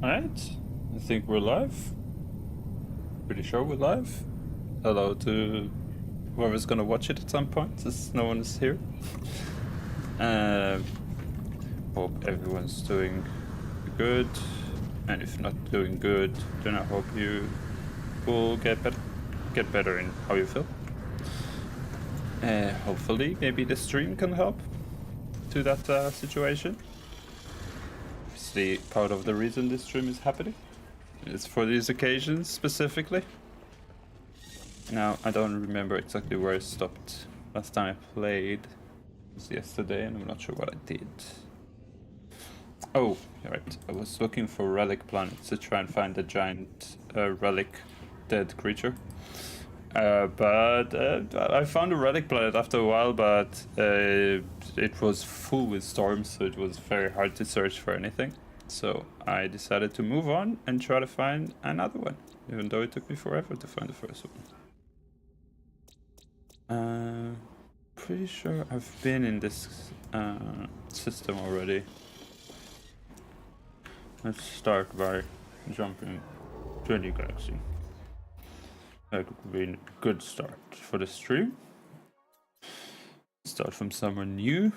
Alright, I think we're live. Pretty sure we're live. Hello to whoever's gonna watch it at some point, since no one is here. Hope everyone's doing good, and if not doing good, then I hope you will get better in how you feel. Hopefully, maybe the stream can help to that situation. Obviously, part of the reason this stream is happening is for these occasions specifically. Now, I don't remember exactly where I stopped last time I played. It was yesterday, and I'm not sure what I did. Oh, right. I was looking for relic planets to try and find a giant relic dead creature. But I found a relic planet after a while, but it was full with storms, so it was very hard to search for anything. So I decided to move on and try to find another one, even though it took me forever to find the first one. Pretty sure I've been in this system already. Let's start by jumping to a new galaxy. That could be a good start for the stream. Start from somewhere new.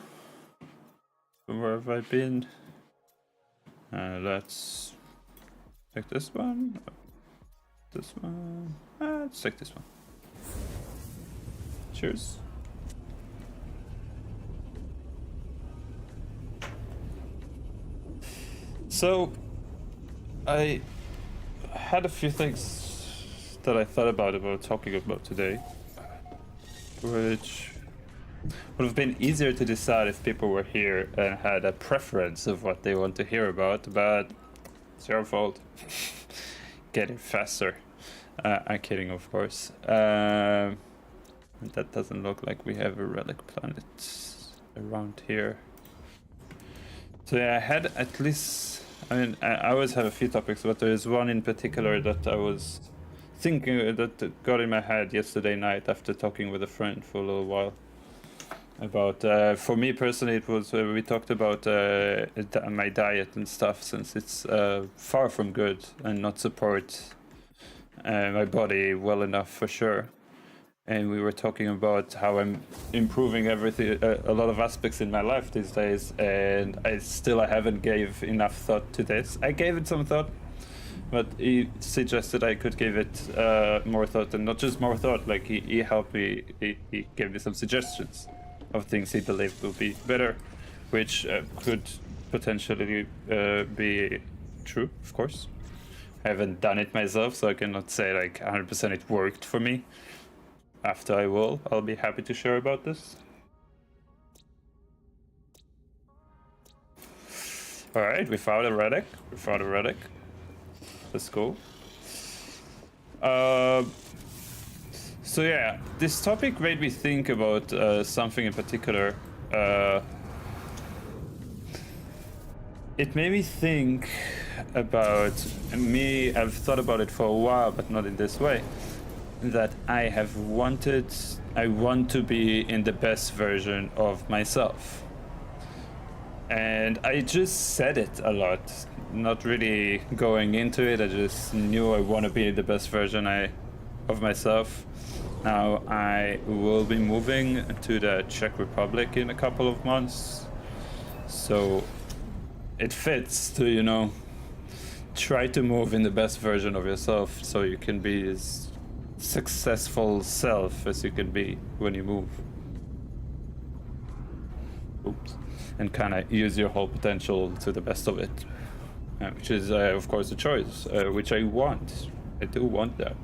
From where have I been? Let's take this one. This one. Let's take this one. Cheers. So, I had a few things that I thought about talking about today, which would have been easier to decide if people were here and had a preference of what they want to hear about, but it's your fault. Getting faster. I'm kidding, of course. That doesn't look like we have a relic planet around here. So yeah, I had at least, I mean, I always have a few topics, but there is one in particular that I was thinking that got in my head yesterday night after talking with a friend for a little while. About, for me personally, it was, we talked about my diet and stuff, since it's far from good and not support my body well enough for sure. And we were talking about how I'm improving everything, a lot of aspects in my life these days, and I haven't gave enough thought to this. I gave it some thought, but he suggested I could give it more thought, and not just more thought, like he helped me, he gave me some suggestions of things he believed would be better, which could potentially be true, of course. I haven't done it myself, so I cannot say like 100% it worked for me. After I'll be happy to share about this. Alright, we found a relic. Let's go. So yeah, this topic made me think about something in particular. It made me think about me. I've thought about it for a while, but not in this way. That I want to be in the best version of myself. And I just said it a lot, not really going into it. I just knew I want to be the best version of myself. Now I will be moving to the Czech Republic in a couple of months. So it fits to, you know, try to move in the best version of yourself so you can be as successful self as you can be when you move. Oops. And kind of use your whole potential to the best of it, which is of course a choice, which I want. I do want that.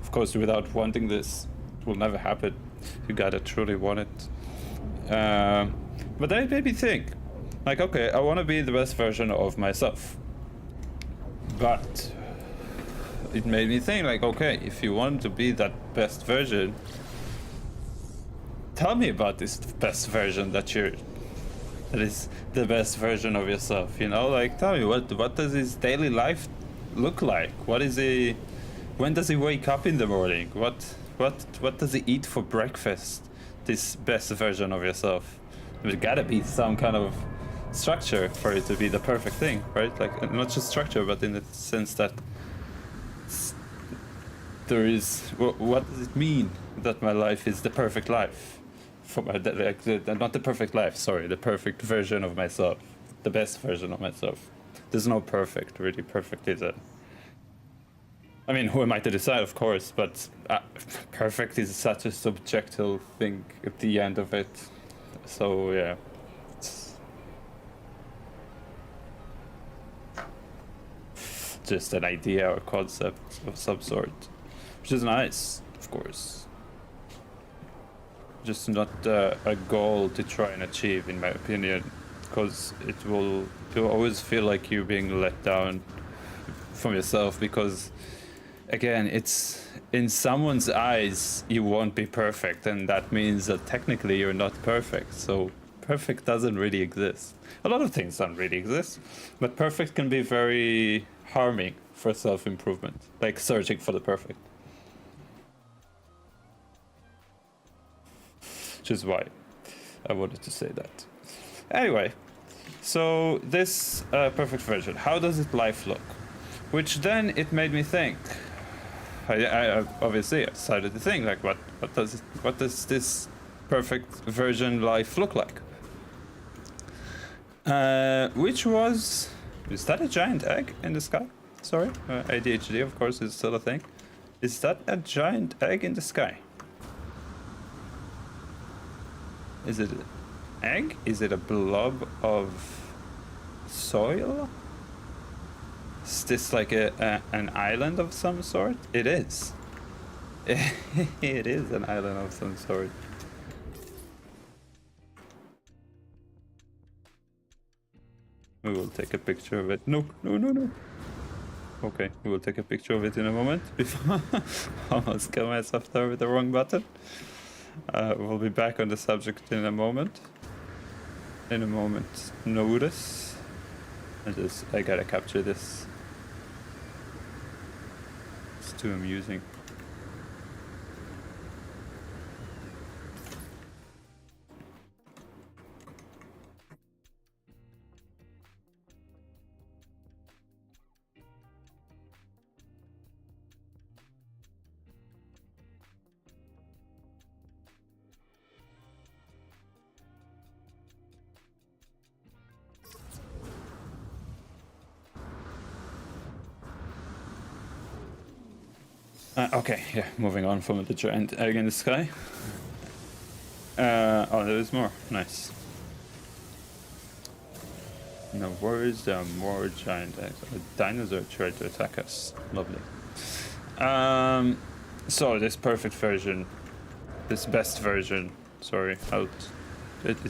Of course, without wanting this, it will never happen. You gotta truly want it. But that made me think, like, okay, I want to be the best version of myself. But it made me think, like, okay, if you want to be that best version, tell me about this best version that is the best version of yourself, you know? Like, tell me, what does his daily life look like? When does he wake up in the morning? What does he eat for breakfast? This best version of yourself. There's gotta be some kind of structure for it to be the perfect thing, right? Like, not just structure, but in the sense that there is. What does it mean that my life is the perfect life? For my, not the perfect life, sorry, the perfect version of myself, the best version of myself. There's no perfect, really. Perfect is a. I mean, who am I to decide, of course, but perfect is such a subjective thing at the end of it. So, yeah. It's just an idea or concept of some sort, which is nice, of course. Just not a goal to try and achieve, in my opinion, because you'll always feel like you're being let down from yourself, because again, it's in someone's eyes you won't be perfect, and that means that technically you're not perfect. So perfect doesn't really exist. A lot of things don't really exist, but perfect can be very harming for self-improvement, like searching for the perfect. Which is why I wanted to say that. Anyway, so this perfect version, how does its life look? Which then it made me think. I obviously started to think, like, what does this perfect version life look like? Which was, is that a giant egg in the sky? Sorry, ADHD, of course, is still a thing. Is that a giant egg in the sky? Is it an egg? Is it a blob of soil? Is this like an island of some sort? It is. It is an island of some sort. We will take a picture of it. No. Okay, we will take a picture of it in a moment. Before almost kill myself there with the wrong button. We'll be back on the subject in a moment. In a moment. Notice. I gotta capture this. It's too amusing. Okay, yeah, moving on from the giant egg in the sky. Oh, there is more. Nice. No worries, there are more giant eggs. A dinosaur tried to attack us. Lovely. So this perfect version, this best version, sorry,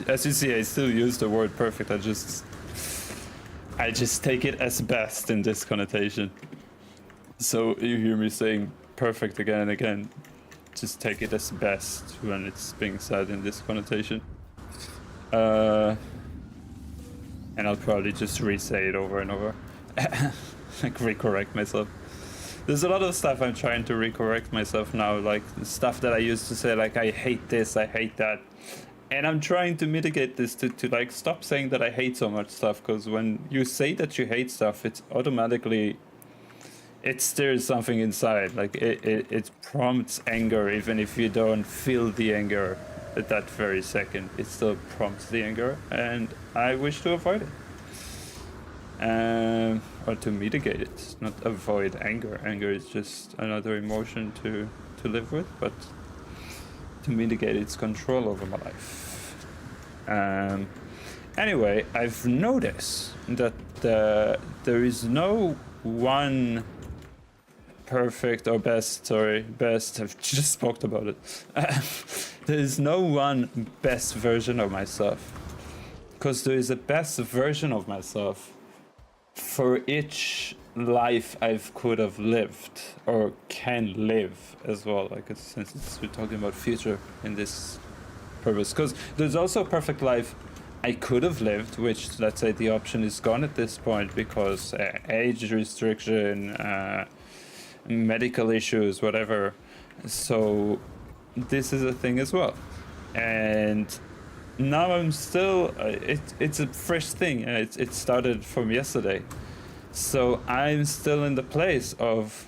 as you see, I still use the word perfect. I just take it as best in this connotation. So you hear me saying perfect again and again, just take it as best when it's being said in this connotation. And I'll probably just re-say it over and over. Like, recorrect myself. There's a lot of stuff I'm trying to recorrect myself now, like the stuff that I used to say, like, I hate this, I hate that. And I'm trying to mitigate this to like stop saying that I hate so much stuff, because when you say that you hate stuff, it's automatically, it stirs something inside. Like it prompts anger, even if you don't feel the anger at that very second. It still prompts the anger, and I wish to avoid it. Or to mitigate it, not avoid anger. Anger is just another emotion to live with, but to mitigate its control over my life. Anyway, I've noticed that there is no one perfect or best, I've just spoke about it. There is no one best version of myself, because there is a best version of myself for each life I could have lived or can live as well. Like, since we're talking about future in this purpose, because there's also a perfect life I could have lived, which, let's say, the option is gone at this point because age restriction, medical issues, whatever. So this is a thing as well. And now I'm still. It's a fresh thing. It started from yesterday, so I'm still in the place of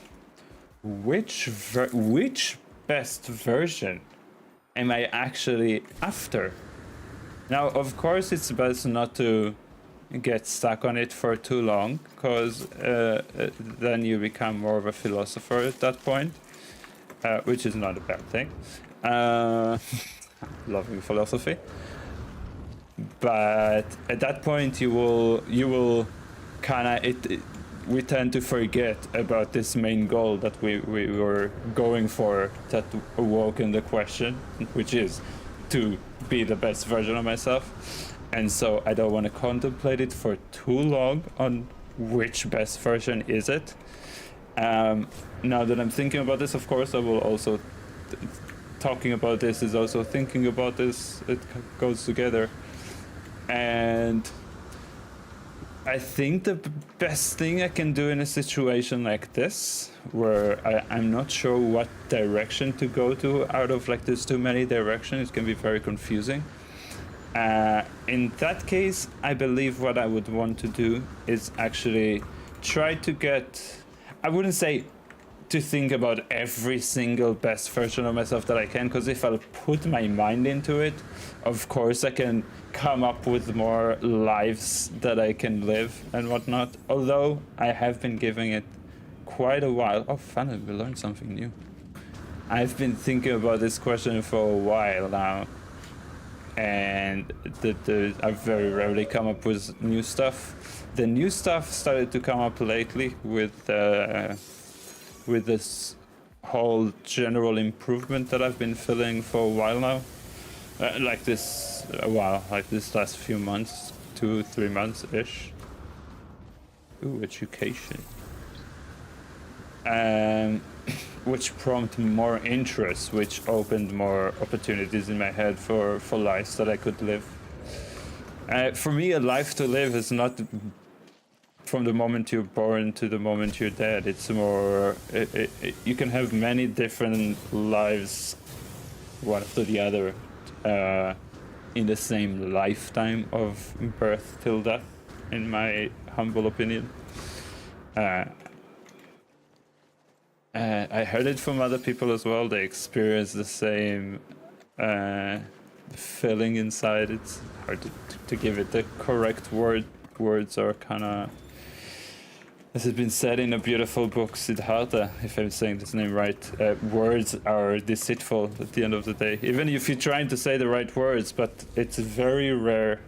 which best version am I actually after? Now, of course, it's best not to get stuck on it for too long, because then you become more of a philosopher at that point, which is not a bad thing. Loving philosophy, but at that point you will kind of we tend to forget about this main goal that we were going for, that awoke in the question, which is to be the best version of myself. And so I don't want to contemplate it for too long on which best version is it. Now that I'm thinking about this, of course, I will also talking about this is also thinking about this. It goes together. And I think the best thing I can do in a situation like this, where I'm not sure what direction to go to out of like there's too many directions, it can be very confusing. In that case, I believe what I would want to do is actually try to get, I wouldn't say to think about every single best version of myself that I can, because if I'll put my mind into it, of course I can come up with more lives that I can live and whatnot. Although I have been giving it quite a while. Oh, finally, we learned something new. I've been thinking about this question for a while now, and I've very rarely come up with new stuff. The new stuff started to come up lately with this whole general improvement that I've been feeling for a while now. Like this last few months, 2-3 months ish. Ooh, education. Which prompted more interest, which opened more opportunities in my head for lives that I could live. For me, a life to live is not from the moment you're born to the moment you're dead. It's more, you can have many different lives, one after the other, in the same lifetime of birth till death, in my humble opinion. I heard it from other people as well. They experience the same feeling inside. It's hard to give it the correct words are kind of, as has been said in a beautiful book, Siddhartha, if I'm saying this name right, words are deceitful at the end of the day. Even if you're trying to say the right words, but it's very rare.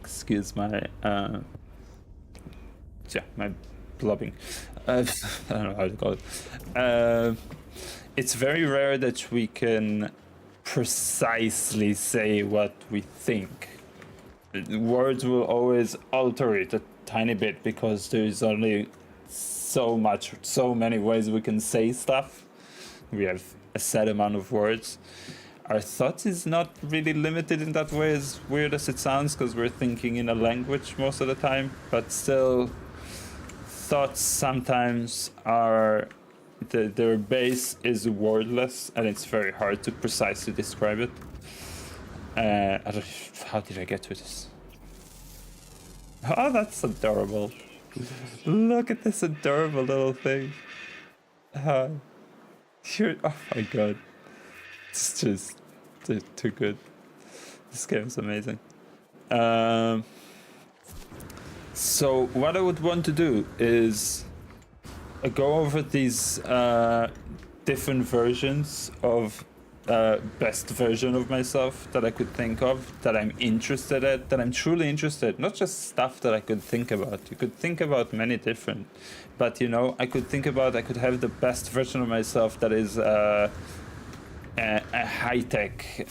Excuse my, my blubbing. I don't know how to call it. It's very rare that we can precisely say what we think. Words will always alter it a tiny bit, because there's only so many ways we can say stuff. We have a set amount of words. Our thoughts is not really limited in that way, as weird as it sounds, because we're thinking in a language most of the time, but still thoughts sometimes are, their base is wordless, and it's very hard to precisely describe it. How did I get to this? Oh, that's adorable. Look at this adorable little thing. Oh my god. It's just too good. This game is amazing. So what I would want to do is go over these different versions of best version of myself that I could think of, that I'm interested at, that I'm truly interested, not just stuff that I could think about. You could think about many different, but I could have the best version of myself that is a high-tech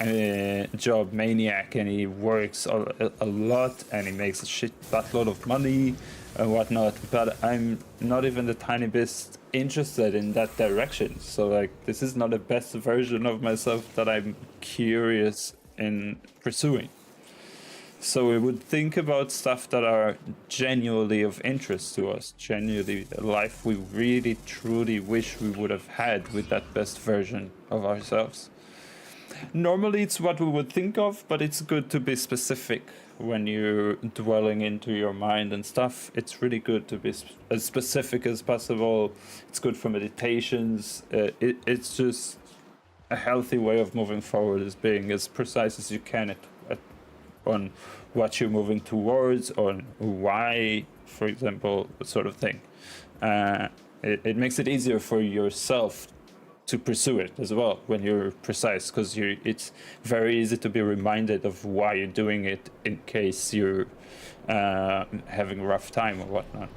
job maniac, and he works a lot, and he makes a buttload of money and whatnot, but I'm not even the tiny bit interested in that direction. So like, this is not the best version of myself that I'm curious in pursuing. So we would think about stuff that are genuinely of interest to us, genuinely a life we really truly wish we would have had with that best version of ourselves. Normally it's what we would think of, but it's good to be specific when you're dwelling into your mind and stuff. It's really good to be as specific as possible. It's good for meditations. It's just a healthy way of moving forward, is being as precise as you can on what you're moving towards, on why, for example, that sort of thing. It makes it easier for yourself to pursue it as well when you're precise, because it's very easy to be reminded of why you're doing it in case you're having a rough time or whatnot.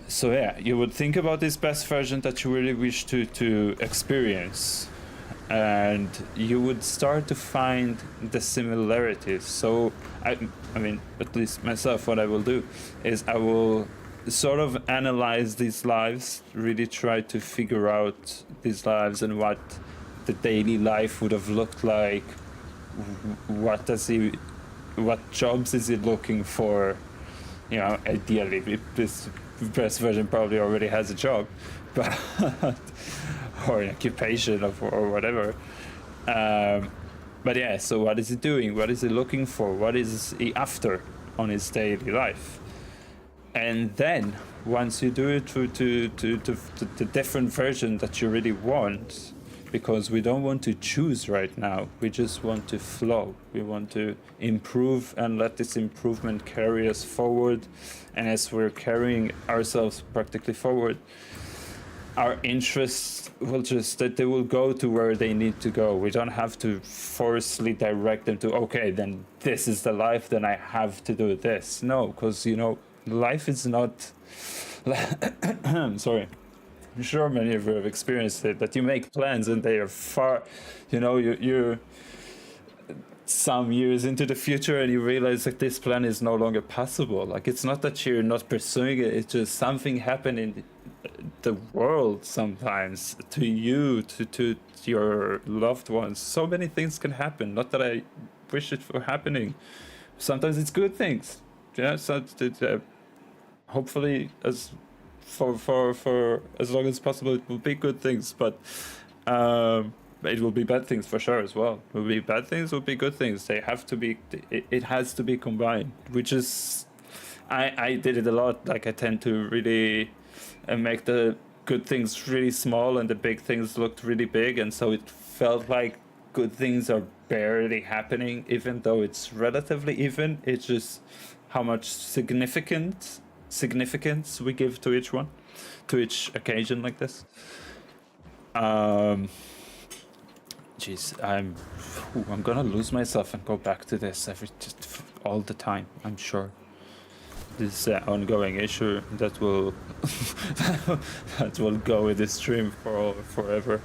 So yeah, you would think about this best version that you really wish to experience, and you would start to find the similarities. So I mean, at least myself, what I will do is I will sort of analyze these lives, really try to figure out these lives and what the daily life would have looked like. What jobs is he looking for? You know, ideally, this best version probably already has a job, but or an occupation or whatever. But yeah, so what is he doing? What is he looking for? What is he after on his daily life? And then once you do it to the different version that you really want, because we don't want to choose right now, we just want to flow. We want to improve and let this improvement carry us forward. And as we're carrying ourselves practically forward, our interests will just, that they will go to where they need to go. We don't have to forcefully direct them to, okay, then this is the life, then I have to do this. No, because, you know, life is not sorry, I'm sure many of you have experienced it, that you make plans and they are far, you know, you're some years into the future and you realize that this plan is no longer possible. Like, it's not that you're not pursuing it, it's just something happened in the world sometimes, to you, to your loved ones. So many things can happen, not that I wish it for happening. Sometimes it's good things. Yeah, so hopefully, as for as long as possible, it will be good things, but it will be bad things for sure as well. It will be bad things, will be good things. They have to be. It has to be combined. Which is, I did it a lot. Like, I tend to really make the good things really small and the big things looked really big, and so it felt like good things are barely happening, even though it's relatively even. It's just how much significance we give to each one, to each occasion like this. Jeez, I'm gonna lose myself and go back to this just all the time, I'm sure. This ongoing issue that will that will go with this stream forever.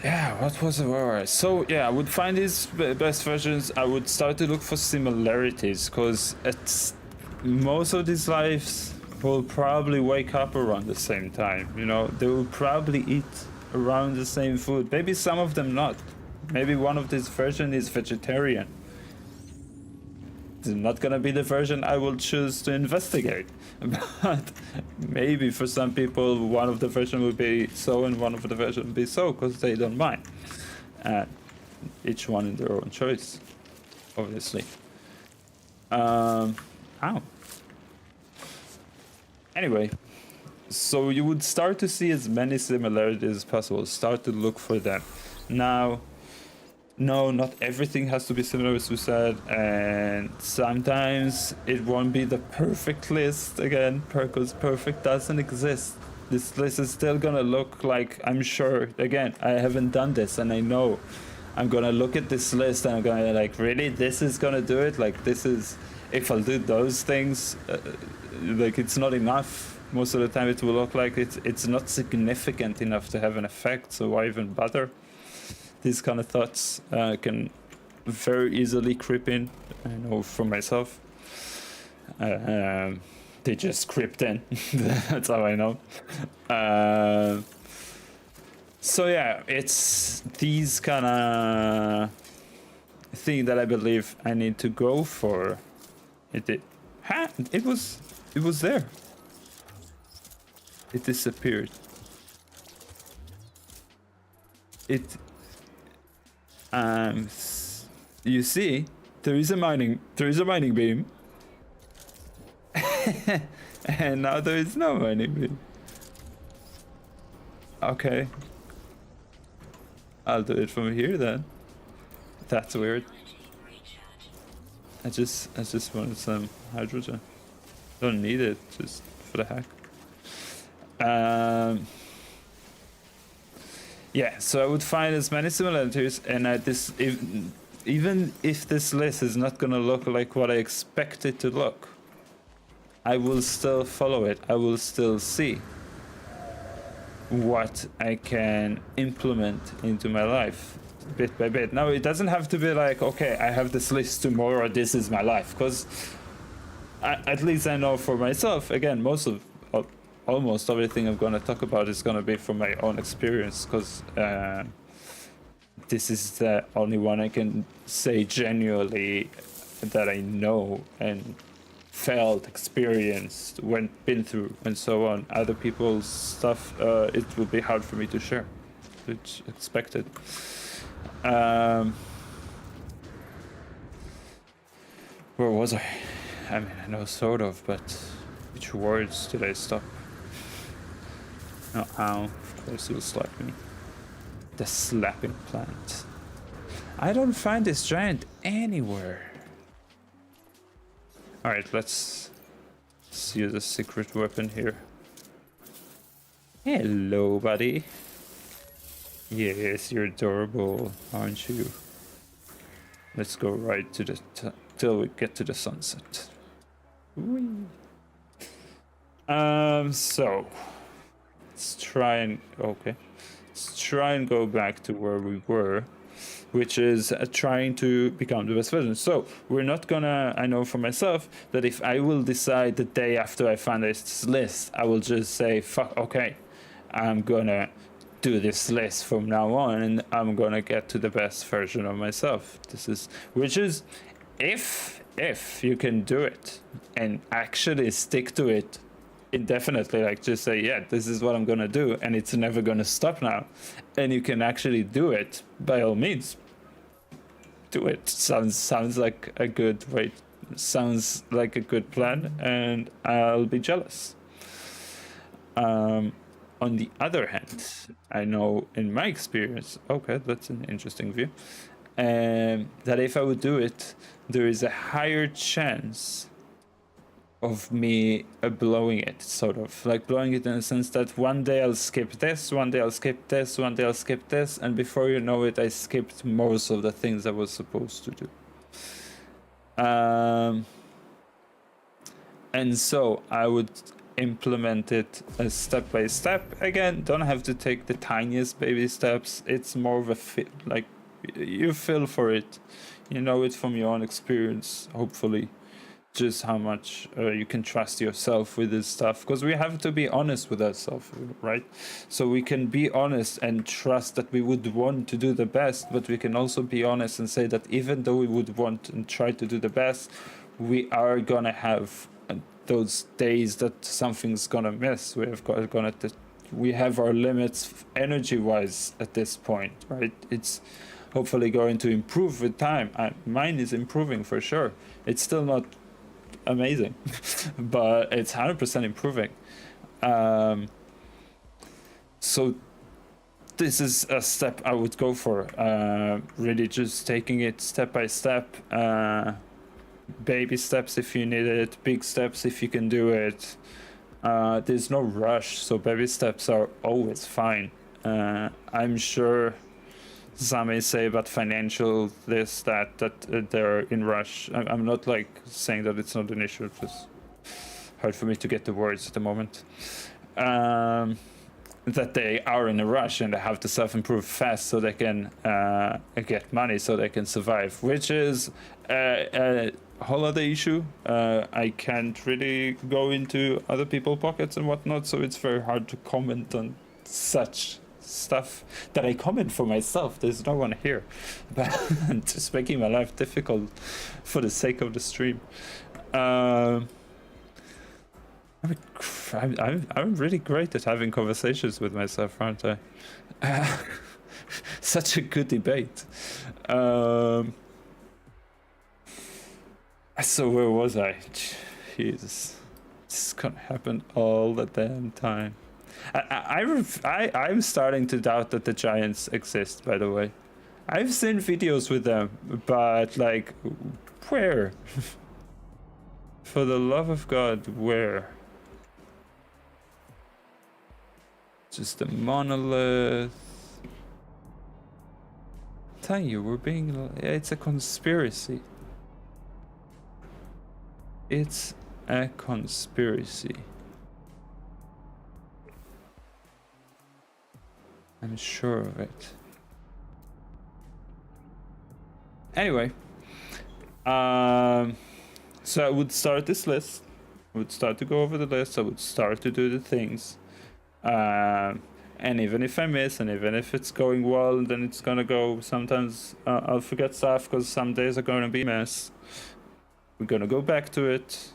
Yeah, what was it? Alright, so yeah, I would find these best versions. I would start to look for similarities, because it's most of these lives will probably wake up around the same time. You know, they will probably eat around the same food. Maybe some of them not. Maybe one of this version is vegetarian. It's not gonna be the version I will choose to investigate. But maybe for some people, one of the version will be so and one of the version will be so, because they don't mind. Each one in their own choice, obviously. Ow. Anyway, so you would start to see as many similarities as possible. Start to look for them. Now, no, not everything has to be similar, as we said, and sometimes it won't be the perfect list again, because perfect doesn't exist. This list is still gonna look like, I'm sure, again, I haven't done this, and I know I'm gonna look at this list and I'm gonna like, really, this is gonna do it? Like, this is, if I'll do those things, like, it's not enough. Most of the time it will look like it's not significant enough to have an effect, so why even bother? These kind of thoughts can very easily creep in. I know for myself. They just creeped in. That's how I know. So yeah, it's these kind of thing that I believe I need to go for. It was there. It disappeared. It you see, there is a mining beam. And now there is no mining beam. Okay. I'll do it from here then. That's weird. I just wanted some hydrogen. Don't need it, just for the heck. Yeah, so I would find as many similarities, and even if this list is not gonna look like what I expect it to look, I will still follow it. I will still see what I can implement into my life bit by bit. Now, it doesn't have to be like, okay, I have this list tomorrow, this is my life, because at least I know for myself, again, almost everything I'm going to talk about is going to be from my own experience, because this is the only one I can say genuinely that I know and felt, experienced, been through, and so on. Other people's stuff, it would be hard for me to share, which expected. Where was I? I mean, I know sort of, but which words did I stop? Oh, ow. Of course you'll slap me. The slapping plant. I don't find this giant anywhere. Alright, let's use a secret weapon here. Hello, buddy. Yes, you're adorable, aren't you? Let's go right to the till we get to the sunset. Whee. So let's try and go back to where we were, which is trying to become the best version. So we're not gonna, I know for myself that if I will decide the day after I find this list, I will just say, fuck, okay, I'm gonna do this list from now on, and I'm gonna get to the best version of myself. Which is, if you can do it and actually stick to it indefinitely, like just say, yeah, this is what I'm gonna do, and it's never gonna stop now, and you can actually do it, by all means, do it. Sounds like a good way, sounds like a good plan, and I'll be jealous. On the other hand, I know in my experience, okay, that's an interesting view, that if I would do it, there is a higher chance of me blowing it, sort of. Like blowing it in the sense that one day I'll skip this, one day I'll skip this, one day I'll skip this, and before you know it, I skipped most of the things I was supposed to do. And so I would implement it step by step. Again, don't have to take the tiniest baby steps. It's more of a like you feel for it, you know it from your own experience, hopefully, just how much you can trust yourself with this stuff, because we have to be honest with ourselves, right? So we can be honest and trust that we would want to do the best, but we can also be honest and say that even though we would want and try to do the best, we are gonna have those days that something's gonna miss. We have our limits energy wise at this point, right? It's hopefully going to improve with time. Mine is improving for sure. It's still not amazing, but it's 100% improving. So this is a step I would go for, really just taking it step by step, baby steps if you need it, big steps if you can do it. There's no rush, so baby steps are always fine. I'm sure some may say about financial this, that they're in rush. I'm not like saying that it's not an issue, it's just hard for me to get the words at the moment. That they are in a rush and they have to self-improve fast so they can get money so they can survive, which is a whole other issue. I can't really go into other people's pockets and whatnot, so it's very hard to comment on such stuff that I comment for myself. There's no one here, but just making my life difficult for the sake of the stream. I'm really great at having conversations with myself, aren't I? Such a good debate. So where was I? Jesus, this gonna happen all the damn time. I'm starting to doubt that the Giants exist. By the way, I've seen videos with them, but like, where? For the love of God, where? Just a monolith. Tell you, we're being. It's a conspiracy. It's a conspiracy. I'm sure of it. Anyway, so I would start this list. I would start to go over the list. I would start to do the things. And even if I miss, and even if it's going well, then it's gonna go. Sometimes I'll forget stuff because some days are gonna be a mess. We're gonna go back to it,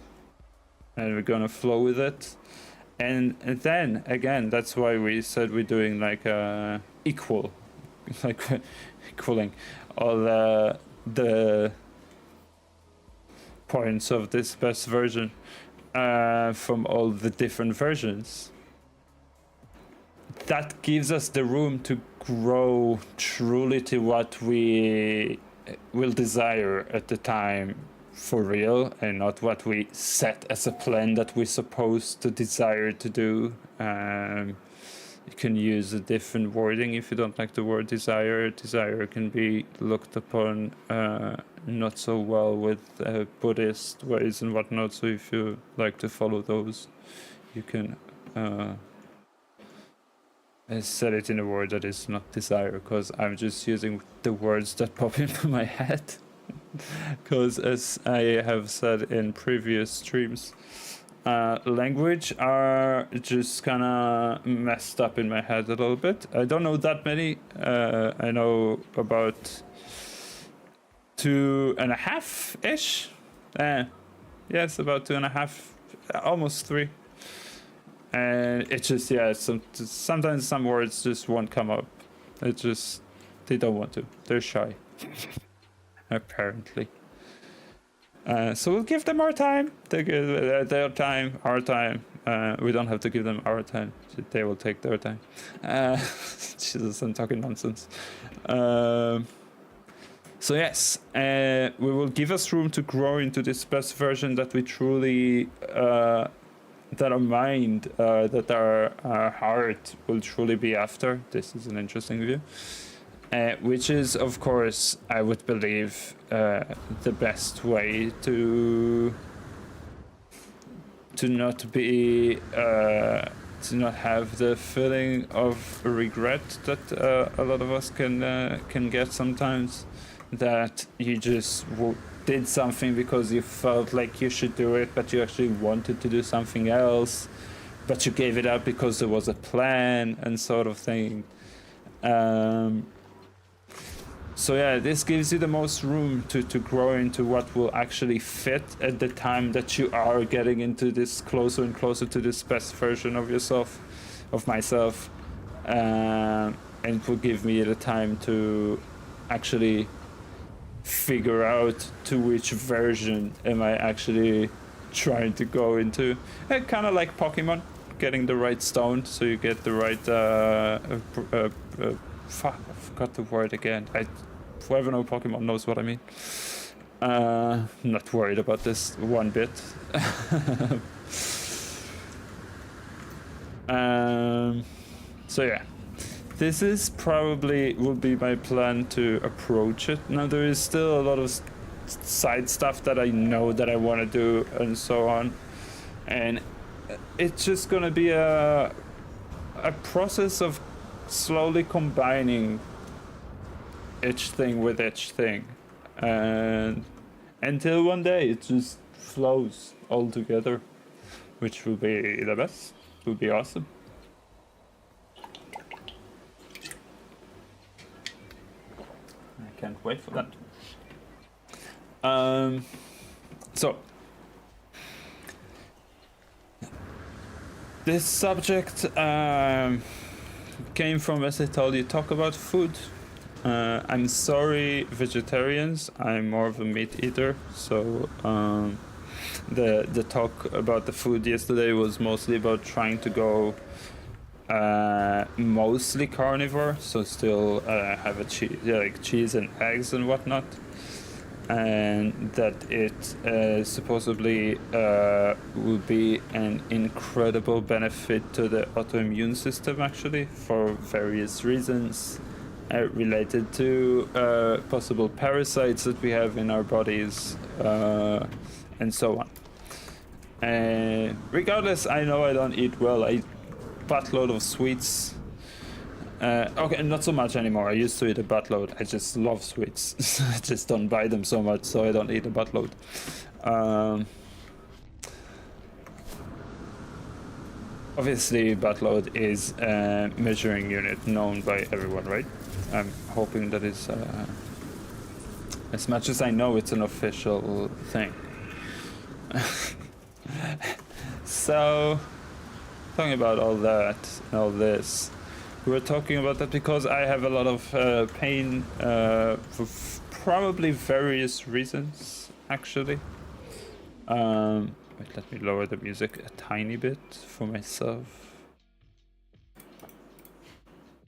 and we're gonna flow with it. And then again, that's why we said we're doing like equal, like equaling all the points of this best version from all the different versions. That gives us the room to grow truly to what we will desire at the time for real, and not what we set as a plan that we're supposed to desire to do. You can use a different wording if you don't like the word desire. Desire can be looked upon not so well with Buddhist ways and whatnot, so if you like to follow those, you can set it in a word that is not desire, because I'm just using the words that pop into my head. Because as I have said in previous streams, language are just kind of messed up in my head a little bit. I don't know that many. I know about 2.5-ish. Yes, about 2.5, almost 3. And it's just, yeah, sometimes some words just won't come up. They don't want to. They're shy. Apparently. So we'll give them our time. They give their time, our time. We don't have to give them our time. They will take their time. Jesus, I'm talking nonsense. So yes, we will give us room to grow into this best version that we truly, that our mind, that our heart will truly be after. This is an interesting view. Which is, of course, I would believe, the best way to not be, to not have the feeling of regret that a lot of us can get sometimes. That you just did something because you felt like you should do it, but you actually wanted to do something else, but you gave it up because there was a plan and sort of thing. So yeah, this gives you the most room to grow into what will actually fit at the time that you are getting into this closer and closer to this best version of yourself, of myself. And it will give me the time to actually figure out to which version am I actually trying to go into. Kind of like Pokemon, getting the right stone so you get the right fuck, I forgot the word again. Whoever knows Pokemon knows what I mean. Not worried about this one bit. So yeah, this is probably will be my plan to approach it. Now there is still a lot of side stuff that I know that I want to do and so on, and it's just gonna be a process of slowly combining each thing with each thing, and until one day it just flows all together, which will be the best. It will be awesome. I can't wait for that. So This subject came from, as I told you, talk about food. I'm sorry, vegetarians. I'm more of a meat eater, so the talk about the food yesterday was mostly about trying to go mostly carnivore, so still have a like cheese and eggs and whatnot, and that it supposedly will be an incredible benefit to the autoimmune system, actually, for various reasons related to possible parasites that we have in our bodies and so on. Regardless, I know I don't eat well. I eat buttload of sweets. Okay, not so much anymore. I used to eat a buttload. I just love sweets. I just don't buy them so much, so I don't eat a buttload. Obviously, buttload is a measuring unit known by everyone, right? I'm hoping that it's, as much as I know, it's an official thing. So, talking about all that and all this, we're talking about that because I have a lot of pain for probably various reasons, actually. Wait, let me lower the music a tiny bit for myself.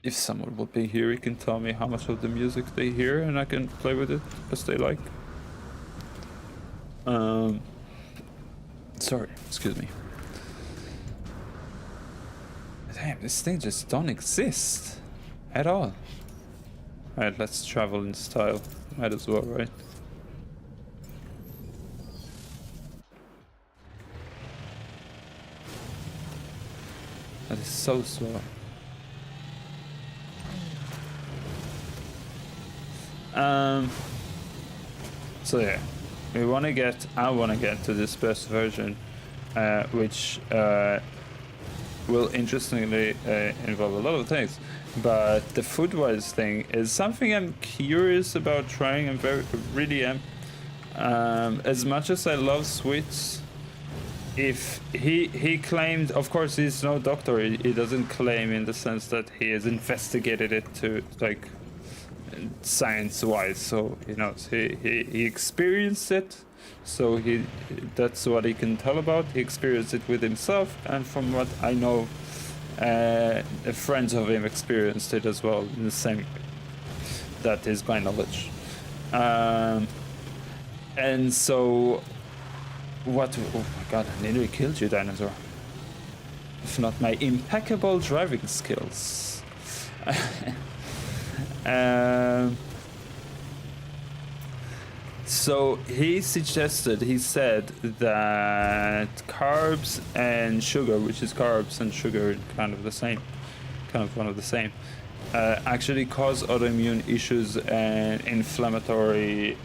If someone would be here, he can tell me how much of the music they hear and I can play with it as they like. Sorry, excuse me. Damn, this thing just don't exist at all. Alright, let's travel in style. Might as well, right? That is so slow. So yeah, I want to get to this best version, which will interestingly involve a lot of things, but the food-wise thing is something I'm curious about trying. Really am. As much as I love sweets, if he claimed, of course he's no doctor, he doesn't claim in the sense that he has investigated it to like science-wise, so he knows he experienced it, so that's what he can tell about. He experienced it with himself, and from what I know, friends of him experienced it as well in the same way. That is my knowledge. And so what, oh my god, I nearly killed you, dinosaur. If not my impeccable driving skills. So he said that carbs and sugar, which is carbs and sugar kind of one of the same, actually cause autoimmune issues and inflammatory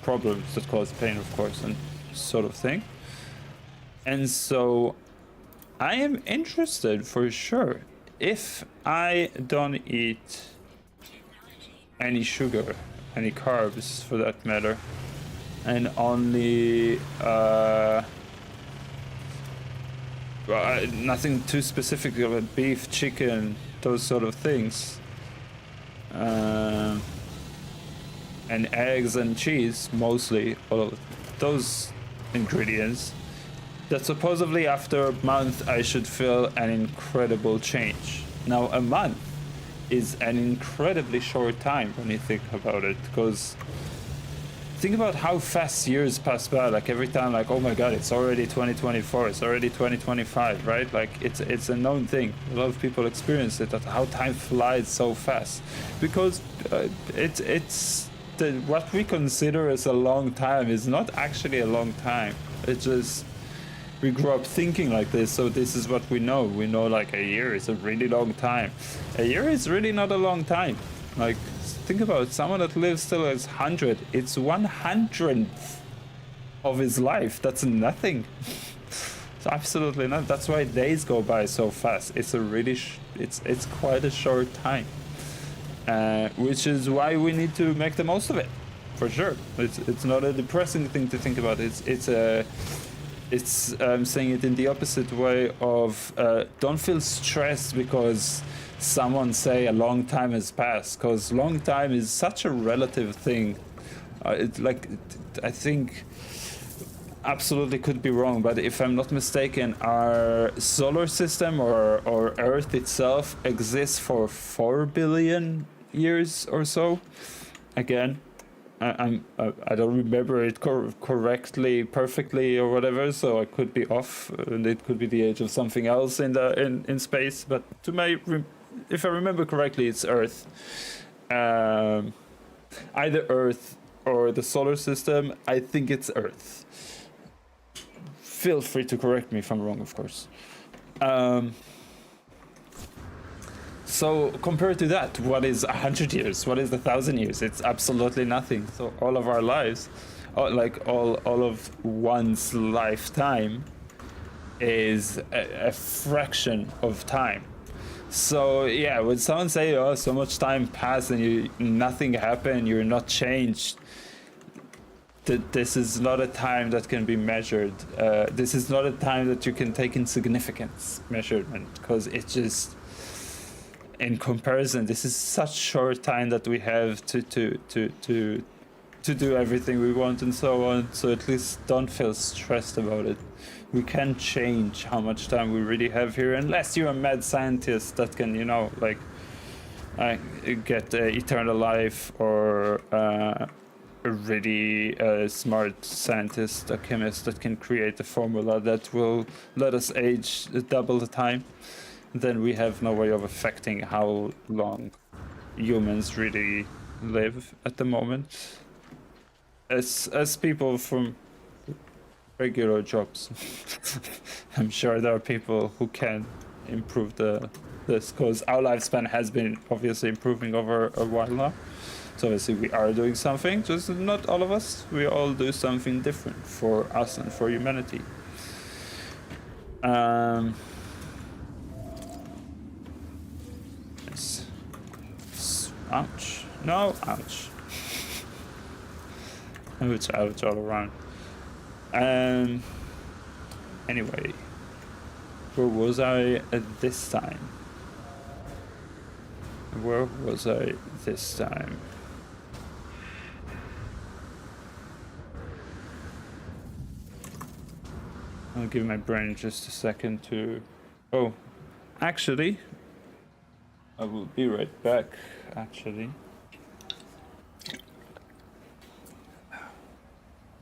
problems that cause pain, of course, and sort of thing. And so I am interested for sure. If I don't eat any sugar, any carbs for that matter, and only nothing too specific about beef, chicken, those sort of things, and eggs and cheese, mostly all of those ingredients, that supposedly after a month I should feel an incredible change. Now, a month is an incredibly short time when you think about it, because think about how fast years pass by. Like every time, like, oh my god, it's already 2024, it's already 2025, right? Like it's a known thing. A lot of people experience it, that how time flies so fast, because it's what we consider as a long time is not actually a long time. It's just we grew up thinking like this, so this is what we know. We know like a year is a really long time. A year is really not a long time. Like, think about it, someone that lives till is 100, it's 100th of his life. That's nothing. It's absolutely not. That's why days go by so fast. It's a really, it's quite a short time. Which is why we need to make the most of it, for sure. It's not a depressing thing to think about. It's a It's I'm saying it in the opposite way of don't feel stressed because someone say a long time has passed, because long time is such a relative thing. I think absolutely could be wrong, but if I'm not mistaken, our solar system or Earth itself exists for 4 billion years or so. Again, I don't remember it correctly, perfectly, or whatever. So I could be off, and it could be the age of something else in space. But if I remember correctly, it's Earth. Either Earth or the solar system. I think it's Earth. Feel free to correct me if I'm wrong, of course. So compared to that, what is 100 years? What is 1,000 years? It's absolutely nothing. So all of our lives, all of one's lifetime, is a fraction of time. So yeah, when someone say, "Oh, so much time passed and nothing happened, you're not changed," this is not a time that can be measured. This is not a time that you can take in significance measurement, because it's just, in comparison, this is such short time that we have to do everything we want and so on. So at least don't feel stressed about it. We can change how much time we really have here, unless you're a mad scientist that can, get eternal life, or a really smart scientist, a chemist that can create a formula that will let us age double the time. Then we have no way of affecting how long humans really live at the moment. As people from regular jobs, I'm sure there are people who can improve this, because our lifespan has been obviously improving over a while now. So obviously we are doing something, just not all of us. We all do something different for us and for humanity. Ouch. No, ouch. Ouch all around. Anyway, where was I at this time? Where was I this time? I'll give my brain just a second to... Oh, actually, I will be right back, actually.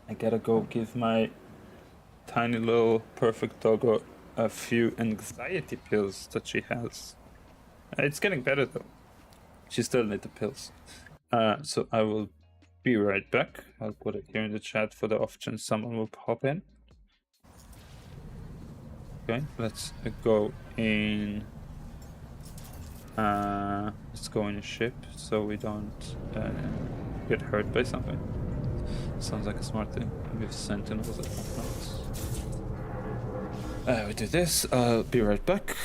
I gotta go give my tiny little perfect doggo a few anxiety pills that she has. It's getting better though. She still needs the pills. So I will be right back. I'll put it here in the chat for the off chance someone will pop in. Okay, let's go in. Let's go in a ship so we don't get hurt by something. Sounds like a smart thing. We have sentinels at the front. We do this. I'll be right back.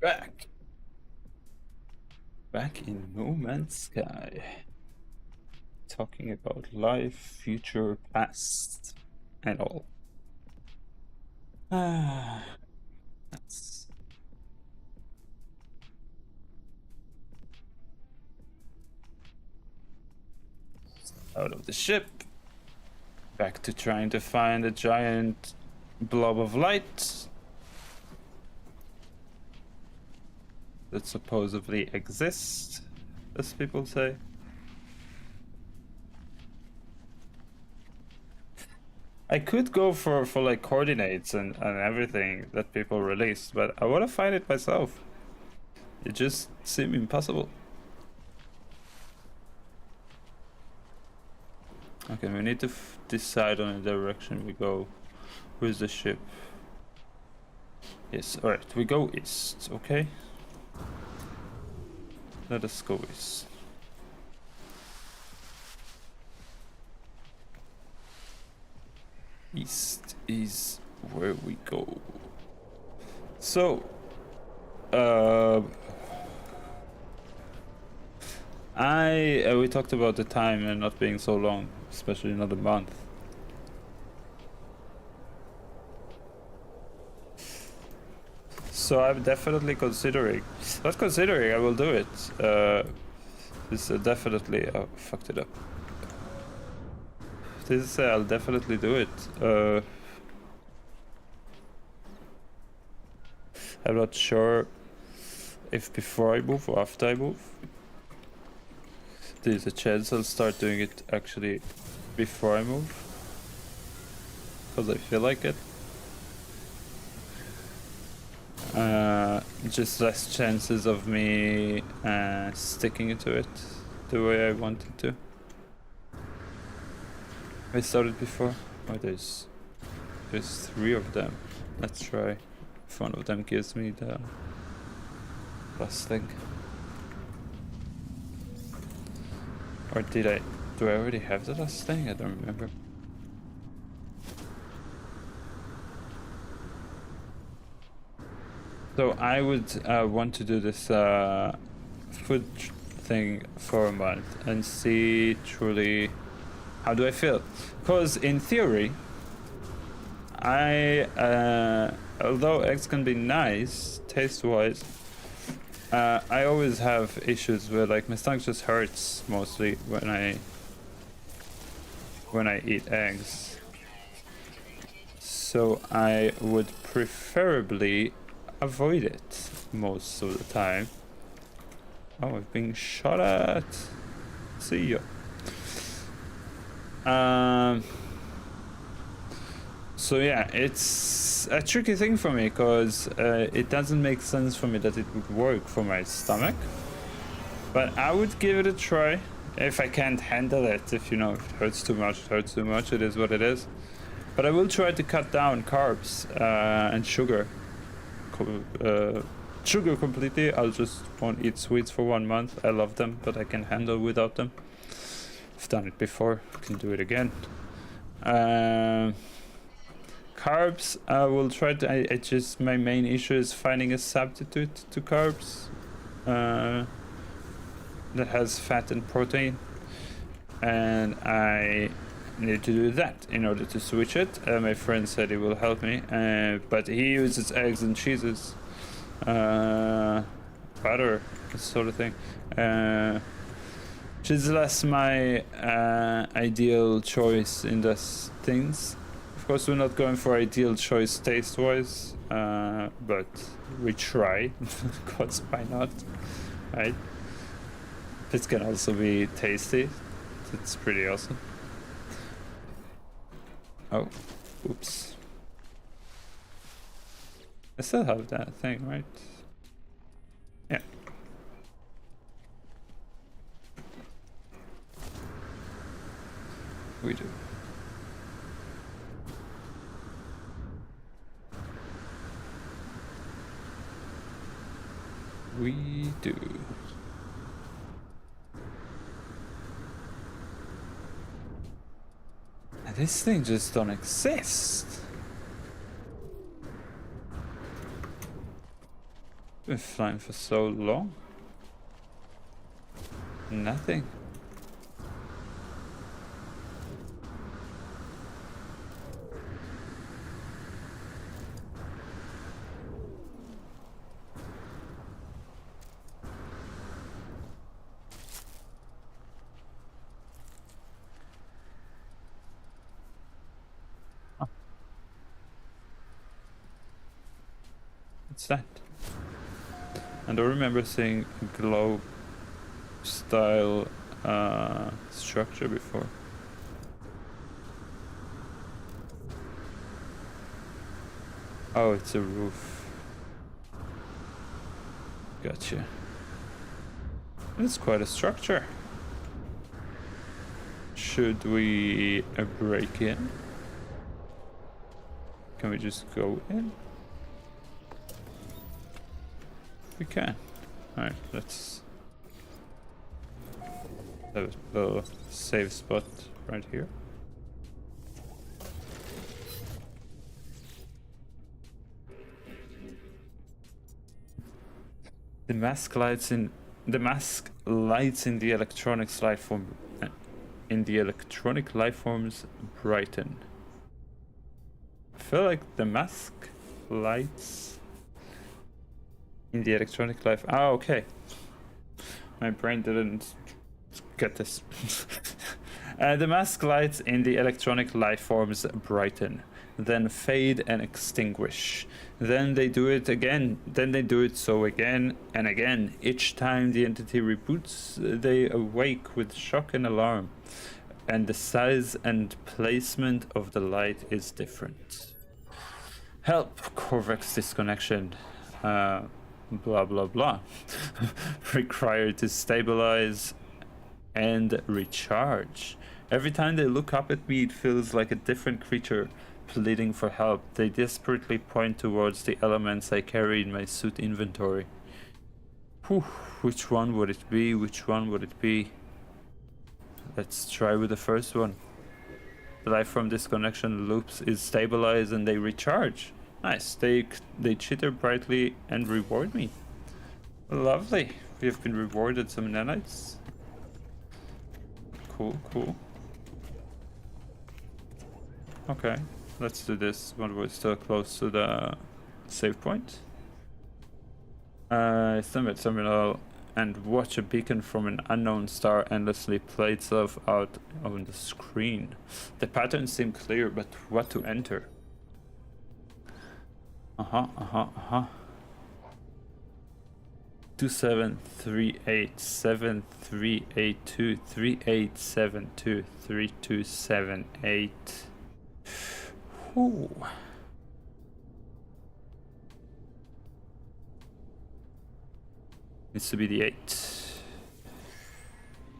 Back. Back in No Man's Sky. Talking about life, future, past, and all. That's out of the ship. Back to trying to find a giant blob of light that supposedly exists, as people say. I could go for like coordinates and everything that people released, but I want to find it myself. It just seemed impossible. Okay, we need to decide on the direction we go. Where's the ship? Yes, alright, we go east, okay? Let us go east. East is where we go. So, we talked about the time and not being so long, especially not a month. So I'm definitely considering, not considering, I will do it. This definitely, oh, fucked it up. This I'll definitely do it. I'm not sure if before I move or after I move. There's a chance I'll start doing it actually before I move, because I feel like it. Just less chances of me sticking to it the way I wanted to. I started before. Oh, there's 3 of them. Let's try if one of them gives me the last thing. Or do I already have the last thing? I don't remember. So I would want to do this food thing for a month and see truly how do I feel. Because in theory, although eggs can be nice taste-wise, I always have issues where like my stomach just hurts mostly when I eat eggs. So I would preferably avoid it most of the time. Oh, I've been shot at. See ya. So yeah, it's a tricky thing for me because it doesn't make sense for me that it would work for my stomach. But I would give it a try if I can't handle it. If you know, if it hurts too much, it hurts too much. It is what it is. But I will try to cut down carbs and sugar. Sugar completely. I'll just won't eat sweets for 1 month. I love them, but I can handle without them. I've done it before. I can do it again. Carbs, I will try to. I just my main issue is finding a substitute to carbs that has fat and protein, and I need to do that in order to switch it. My friend said he will help me, but he uses eggs and cheeses, butter, this sort of thing, which is less my ideal choice in those things. Of course, we're not going for ideal choice taste-wise, but we try, because why not, right? This can also be tasty. It's pretty awesome. Oh, oops. I still have that thing, right? Yeah. We do. We do. And this thing just don't exist. been flying for so long. Nothing. What's that? And I remember seeing a globe style structure before. Oh, it's a roof. Gotcha. It's quite a structure. Should we break in? Can we just go in? We can. Alright, let's have a little safe spot right here. The mask lights in the electronics light form in the electronic life forms brighten. I feel like the mask lights in the electronic life. Oh, okay. My brain didn't get this. The mask lights in the electronic life forms brighten, then fade and extinguish. Then they do it again, then they do it so again and again. Each time the entity reboots, they awake with shock and alarm. And the size and placement of the light is different. Help, Corvex disconnection. Blah blah blah. Required to stabilize and recharge. Every time they look up at me, it feels like a different creature pleading for help. They desperately point towards the elements I carry in my suit inventory. Whew, which one would it be? Which one would it be? Let's try with the first one. The life from disconnection loops is stabilized and they recharge. Nice. They chitter brightly and reward me. Lovely. We have been rewarded some nanites. Cool, cool. Okay, let's do this when we're still close to the save point. Summit terminal and watch a beacon from an unknown star endlessly play itself out on the screen. The patterns seem clear, but what to enter? 27387382 3872 3278. Ooh. Needs to be the 8.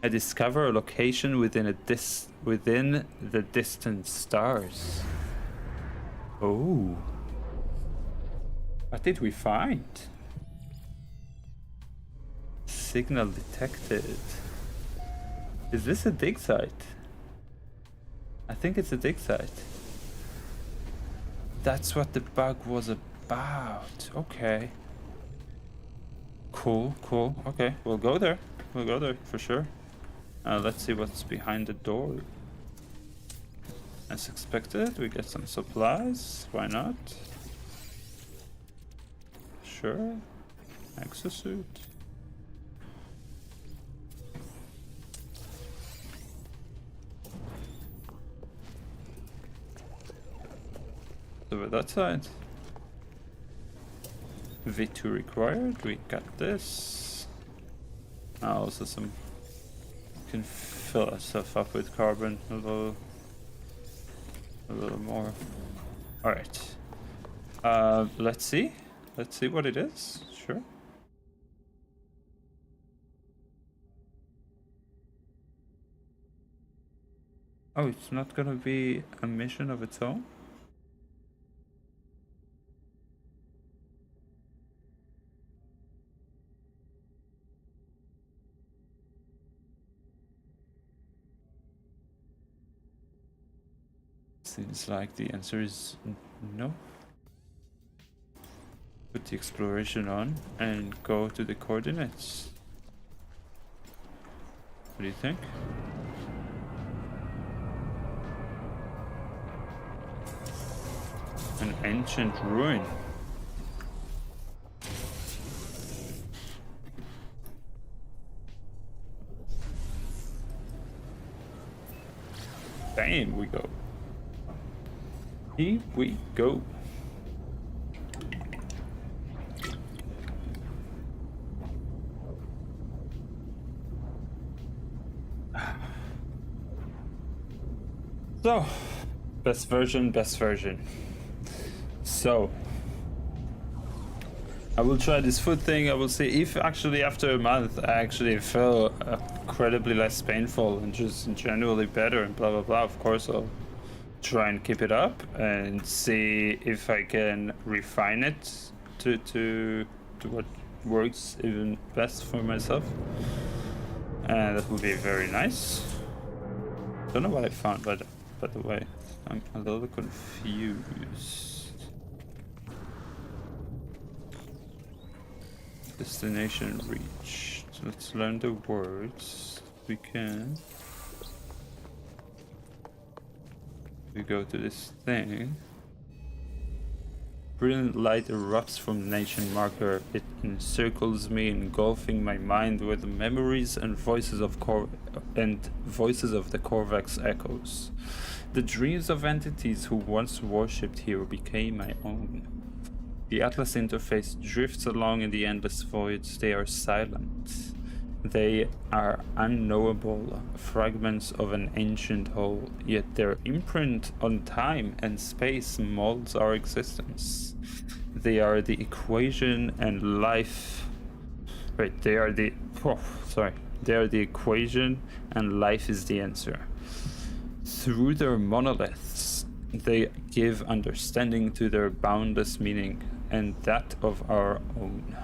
I discover a location within the distant stars. Oh. What did we find? Signal detected. Is this a dig site? I think it's a dig site. That's what the bug was about. Okay. Cool, cool. Okay, we'll go there. We'll go there for sure. Let's see what's behind the door. As expected, we get some supplies. Why not? Sure. Exosuit. Over that side. V2 required. We got this. Also some. Can fill ourselves up with carbon a little more. All right. Let's see. Let's see what it is. Sure. Oh, it's not gonna be a mission of its own? Seems like the answer is no. put the exploration on and go to the coordinates. What do you think? An ancient ruin. Bam, we go. Here we go. So, best version. So, I will try this food thing. I will see if actually after a month I actually feel incredibly less painful and just generally better and blah blah blah. Of course, I'll try and keep it up and see if I can refine it to what works even best for myself. And that would be very nice. Don't know what I found, by the way. I'm a little confused. Destination reached. Let's learn the words. We can. We go to this thing. Brilliant light erupts from the nation marker. It encircles me, engulfing my mind with memories and voices of the Korvax echoes. The dreams of entities who once worshipped here became my own. The Atlas interface drifts along in the endless voids. They are silent. They are unknowable, fragments of an ancient whole, yet their imprint on time and space molds our existence. They are the equation and life... Wait, they are the... Oh, sorry. They are the equation and life is the answer. Through their monoliths, they give understanding to their boundless meaning and that of our own.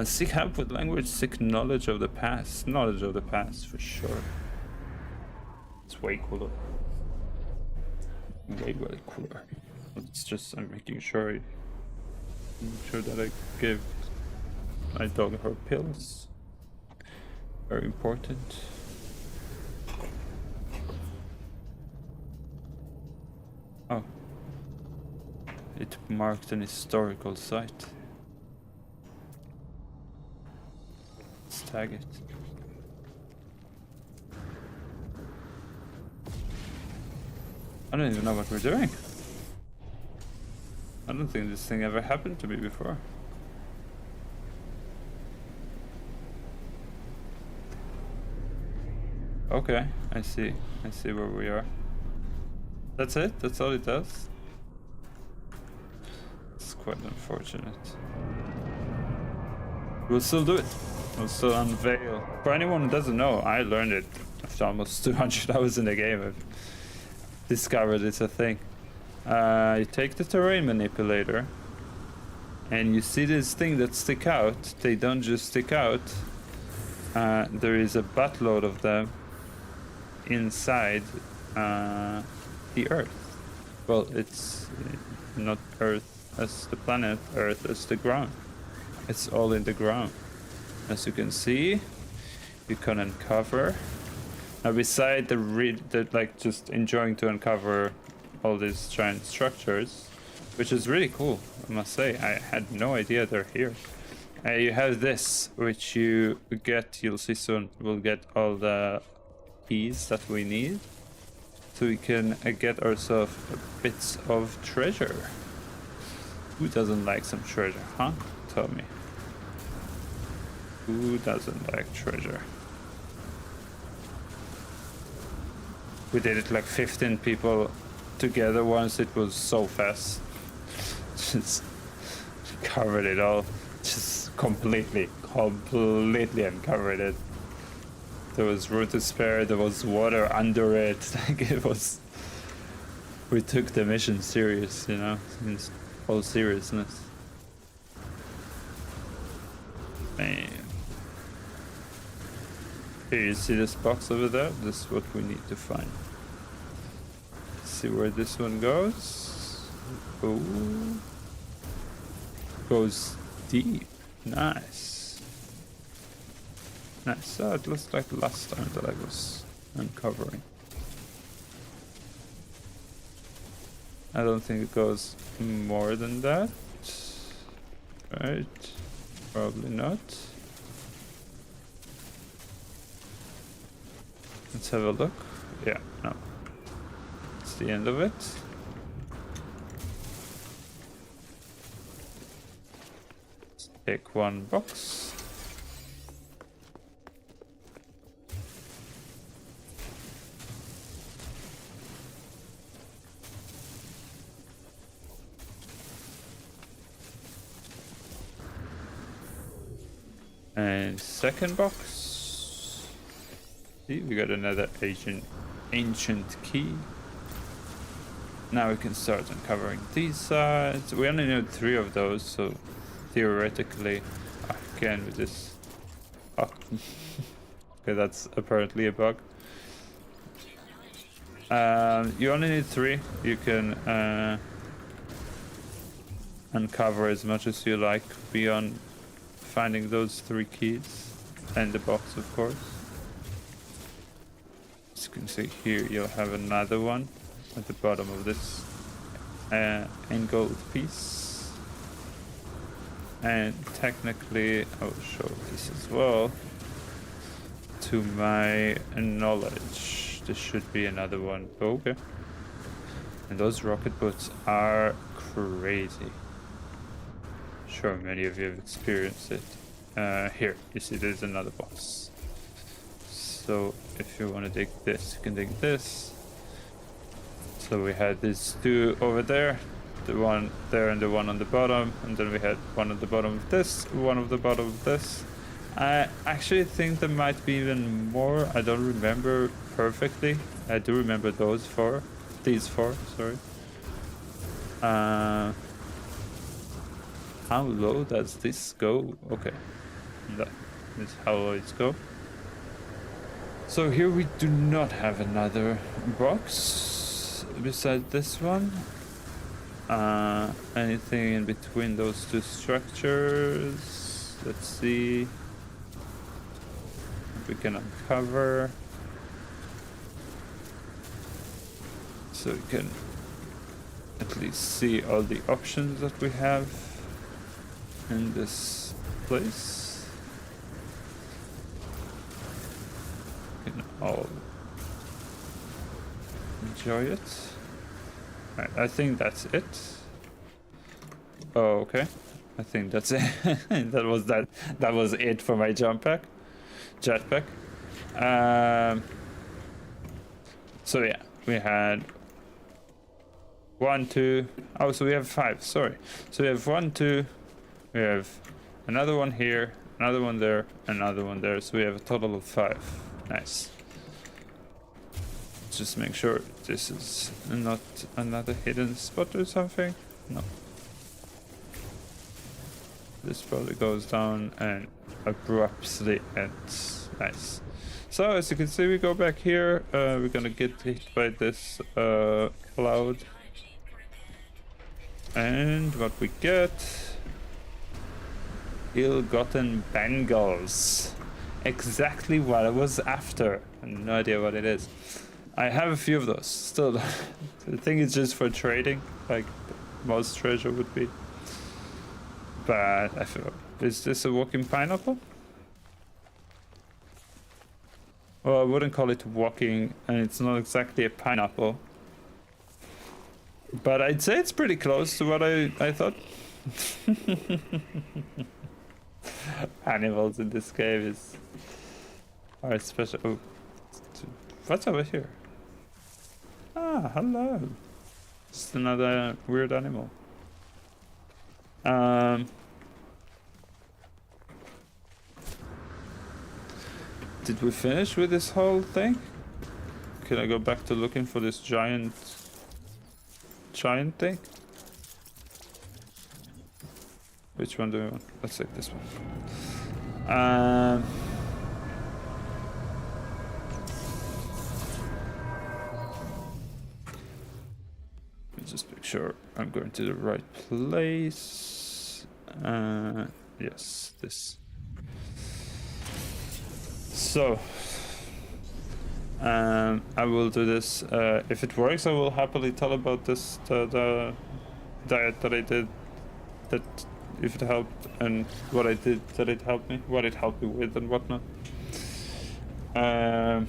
Seek help with language, seek knowledge of the past. Knowledge of the past, for sure. It's way cooler. Way cooler. It's just, I'm making sure that I give my dog her pills. Very important. Oh. It marked an historical site. Let's tag it. I don't even know what we're doing. I don't think this thing ever happened to me before. Okay, I see where we are. That's it? That's all it does? It's quite unfortunate. We'll still do it. We'll still unveil. For anyone who doesn't know, I learned it after almost 200 hours in the game. I've discovered it's a thing. You take the terrain manipulator and you see this thing that stick out. They don't just stick out. There is a buttload of them inside the Earth. Well, it's not Earth as the planet, Earth as the ground. It's all in the ground. As you can see, you can uncover. Now, beside the like just enjoying to uncover all these giant structures, which is really cool, I must say. I had no idea they're here. You have this, which you get, you'll see soon, we'll get all the keys that we need, so we can get ourselves bits of treasure. Who doesn't like some treasure, huh? Tell me. Who doesn't like treasure? We did it like 15 people together once. It was so fast. Just covered it all. Just completely uncovered it. There was room to spare. There was water under it. Like it was. We took the mission serious, you know, in all seriousness. Man. Here, you see this box over there? This is what we need to find. See where this one goes. Ooh. goes deep. Nice. Nice. So it looks like last time that I was uncovering. I don't think it goes more than that. Right? Probably not. Let's have a look. Yeah, no. It's the end of it. Let's take one box. And second box. See, we got another ancient key. Now we can start uncovering these sides. We only need 3 of those, so theoretically, again with this. Oh, okay, that's apparently a bug. You only need 3. You can uncover as much as you like beyond finding those 3 keys and the box, of course. As you can see here, you'll have another one at the bottom of this gold piece. And technically, I will show this as well. To my knowledge, there should be another one. Oh, okay. And those rocket boats are crazy. Sure, many of you have experienced it. Here, you see there's another box. So if you want to dig this, you can dig this. So we had these 2 over there, the one there and the one on the bottom, and then we had one at the bottom of this, one at the bottom of this. I actually think there might be even more. I don't remember perfectly. I do remember those 4, these 4, sorry. How low does this go? Okay, that is how low it goes. So here we do not have another box beside this one. Anything in between those 2 structures? Let's see if we can uncover. So we can at least see all the options that we have in this place. You can all enjoy it. Right, I think that's it. Oh, okay. I think that's it. That was it for my jetpack. So yeah, we had 1, 2. Oh, so we have 5. Sorry. So we have 1, 2. We have another one here, another one there, another one there. So we have a total of 5. Nice. Just make sure this is not another hidden spot or something. No. This probably goes down and abruptly ends. Nice. So as you can see, we go back here. We're gonna get hit by this cloud. And what we get... Ill-gotten bangles. Exactly what I was after. I have no idea what it is. I have a few of those still. I think it's just for trading, like most treasure would be. But I feel, is this a walking pineapple? Well, I wouldn't call it walking, and it's not exactly a pineapple. But I'd say it's pretty close to what I thought. Animals in this cave are special. Oh, what's over here? Ah, hello. Just another weird animal. Did we finish with this whole thing? Can I go back to looking for this giant thing? Which one do we want? Let's take this one. Let me just make sure I'm going to the right place. Yes, this. So, I will do this. If it works, I will happily tell about this, the diet that I did, that if it helped, and what I did that it helped me, what it helped me with, and whatnot. But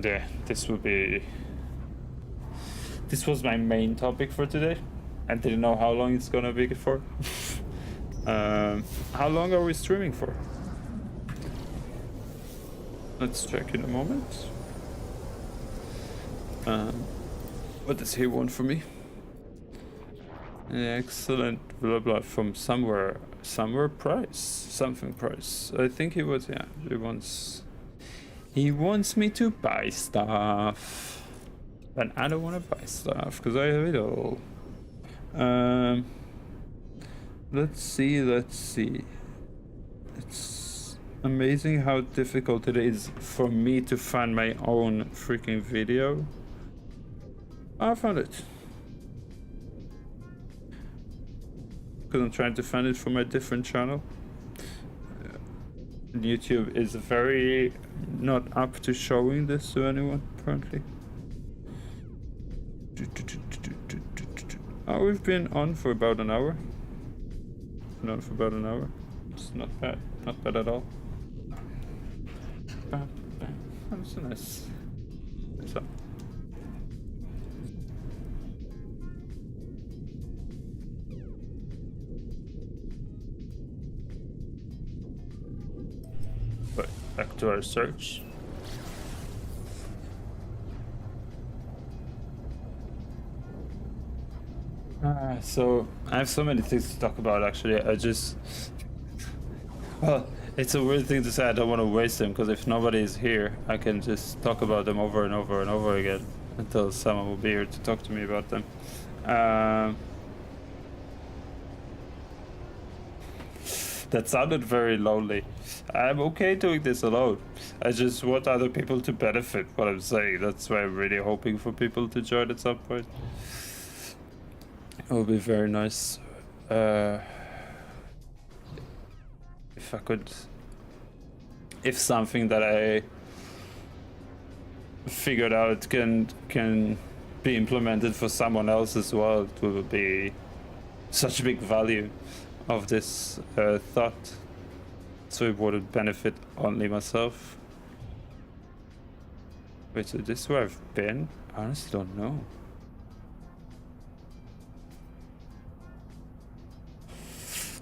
yeah, this was my main topic for today. I didn't know how long it's gonna be for. How long are we streaming for? Let's check in a moment. What does he want from me? Excellent, blah blah, from somewhere price, something price. I think he was, yeah, he wants me to buy stuff, but I don't want to buy stuff because I have it all. Let's see. It's amazing how difficult it is for me to find my own freaking video. I found it. Because I'm trying to find it for my different channel. YouTube is very not up to showing this to anyone currently. Oh, we've been on for about an hour. It's not bad. Not bad at all. That's a nice. So. But back to our search. So I have so many things to talk about. Actually, well, it's a weird thing to say. I don't want to waste them because if nobody is here, I can just talk about them over and over and over again until someone will be here to talk to me about them. That sounded very lonely. I'm okay doing this alone. I just want other people to benefit what I'm saying. That's why I'm really hoping for people to join at some point. It would be very nice if I could, if something that I figured out can be implemented for someone else as well. It would be such a big value of this thought, so it wouldn't benefit only myself. Wait, so this is where I've been? I honestly don't know.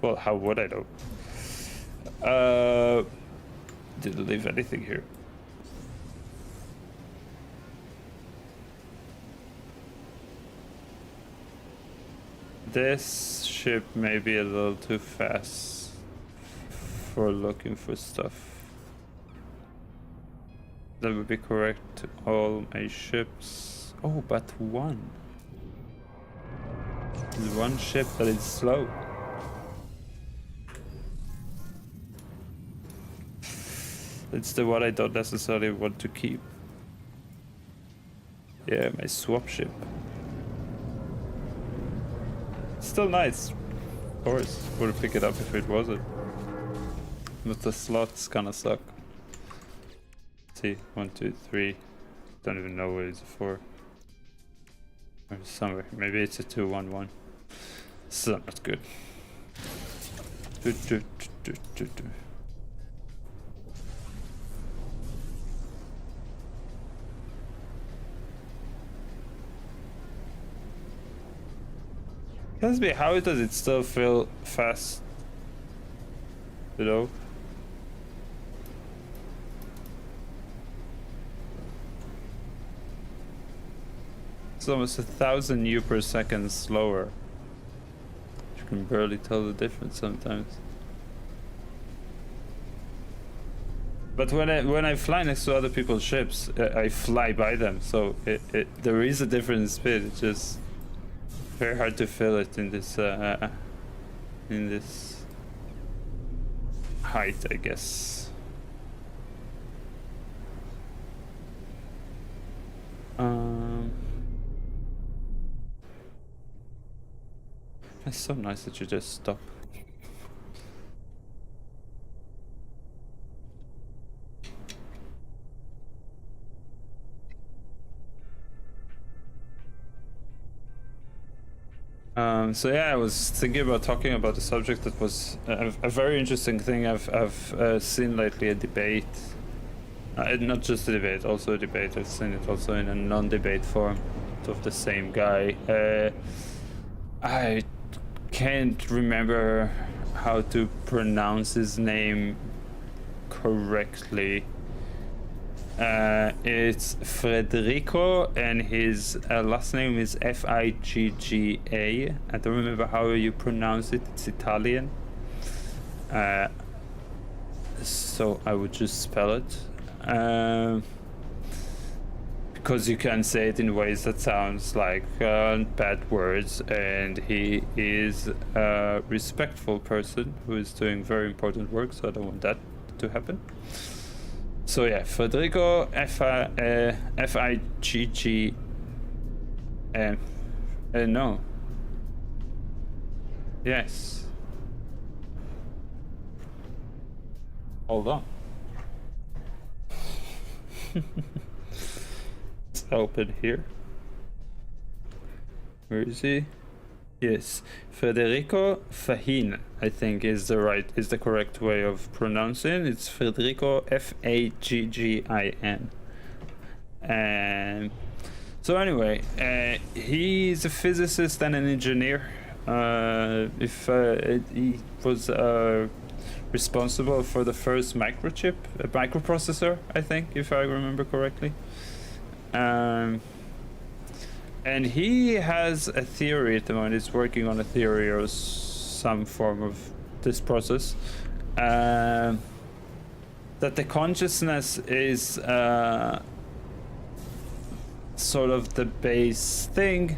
Well, how would I know? Didn't leave anything here. This ship may be a little too fast for looking for stuff. That would be correct. All my ships. Oh, but one. There's one ship that is slow. It's the one I don't necessarily want to keep. Yeah, my swap ship. Still nice. Of course, would pick it up if it wasn't. But the slots kinda suck. Let's see, 1, 2, 3. Don't even know where it's a 4. Or somewhere. Maybe it's a 2, 1, 1. Still not good. Tells me, how does it still feel fast? You know? It's almost 1,000 U per second slower. You can barely tell the difference sometimes. But when I fly next to other people's ships, I fly by them, so there is a difference in speed. It's just very hard to feel it in this height, I guess. It's so nice that you just stop. So yeah, I was thinking about talking about a subject that was a very interesting thing I've seen lately, a debate. Not just a debate, also a debate. I've seen it also in a non-debate form of the same guy. I can't remember how to pronounce his name correctly. It's Federico, and his last name is Figga. I don't remember how you pronounce it. It's Italian. So I would just spell it. Because you can say it in ways that sounds like bad words, and he is a respectful person who is doing very important work, so I don't want that to happen. So yeah, Federico Figga. No. Yes. Hold on. Let's open here. Where is he? Yes, Federico Fahin, I think is the correct way of pronouncing. It's Federico Faggin. And so anyway, he's a physicist and an engineer. He was responsible for the first microprocessor, I think, if I remember correctly. And he has a theory at the moment. He's working on a theory or some form of this process. That the consciousness is sort of the base thing,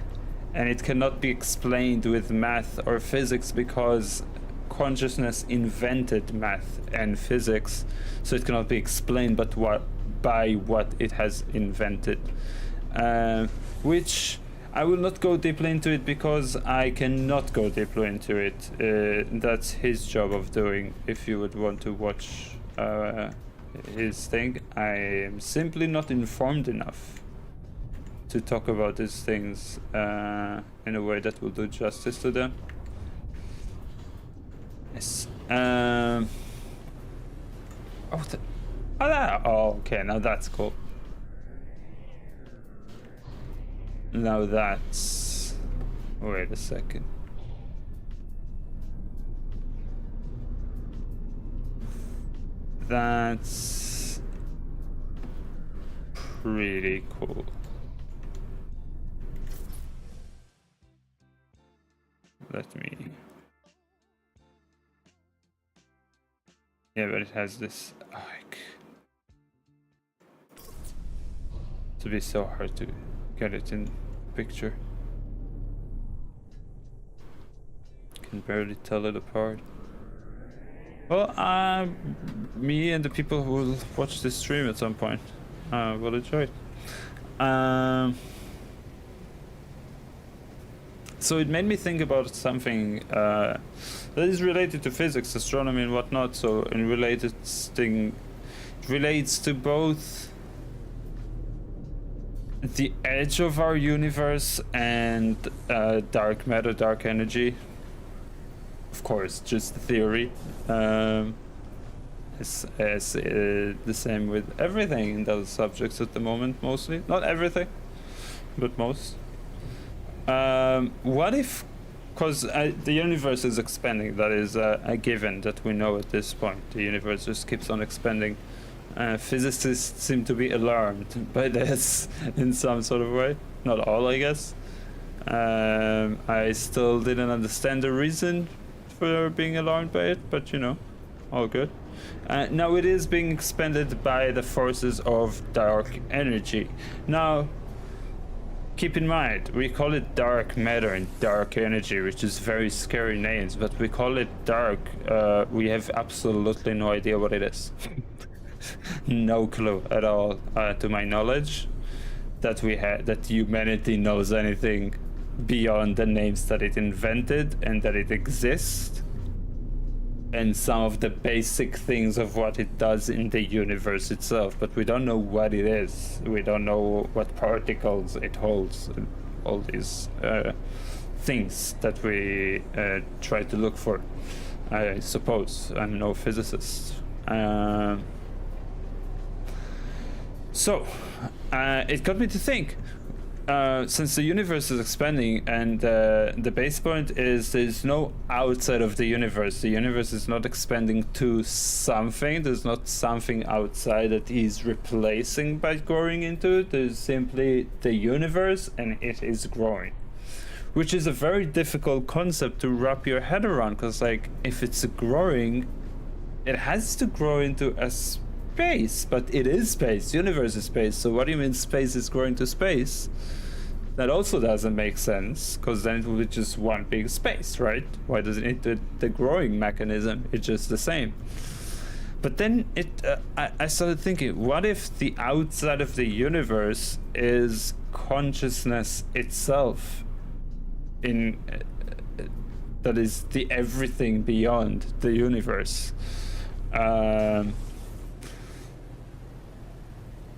and it cannot be explained with math or physics because consciousness invented math and physics, so it cannot be explained by what it has invented. Which I will not go deeply into it because I cannot go deeply into it. That's his job of doing. If you would want to watch his thing, I am simply not informed enough to talk about these things in a way that will do justice to them. Yes. Okay, now that's cool. Now that's... Wait a second. That's pretty cool. Let me... Yeah, but it has this like... To be so hard to get it in picture. Can barely tell it apart. Well, me and the people who will watch this stream at some point will enjoy it. So it made me think about something that is related to physics, astronomy, and whatnot. So, in related thing, it relates to both the edge of our universe and dark matter, dark energy. Of course, just the theory. As the same with everything in those subjects at the moment, mostly. Not everything, but most. What if, because the universe is expanding, that is a given that we know at this point. The universe just keeps on expanding. Physicists seem to be alarmed by this in some sort of way. Not all, I guess. I still didn't understand the reason for being alarmed by it, but you know, all good. Now it is being expanded by the forces of dark energy. Now, keep in mind, we call it dark matter and dark energy, which is very scary names, but we call it dark. We have absolutely no idea what it is. No clue at all, to my knowledge, that humanity knows anything beyond the names that it invented and that it exists, and some of the basic things of what it does in the universe itself, but we don't know what it is. We don't know what particles it holds, and all these things that we try to look for, I suppose. I'm no physicist. So it got me to think, since the universe is expanding, and the base point is there's no outside of the universe is not expanding to something. There's not something outside that is replacing by growing into it. There's simply the universe, and it is growing, which is a very difficult concept to wrap your head around, because like, if it's growing, it has to grow into a space, but it is space. Universe is space. So what do you mean space is growing to space? That also doesn't make sense, because then it will be just one big space, right? Why does it need the growing mechanism? It's just the same. But then I started thinking, what if the outside of the universe is consciousness itself, that is the everything beyond the universe?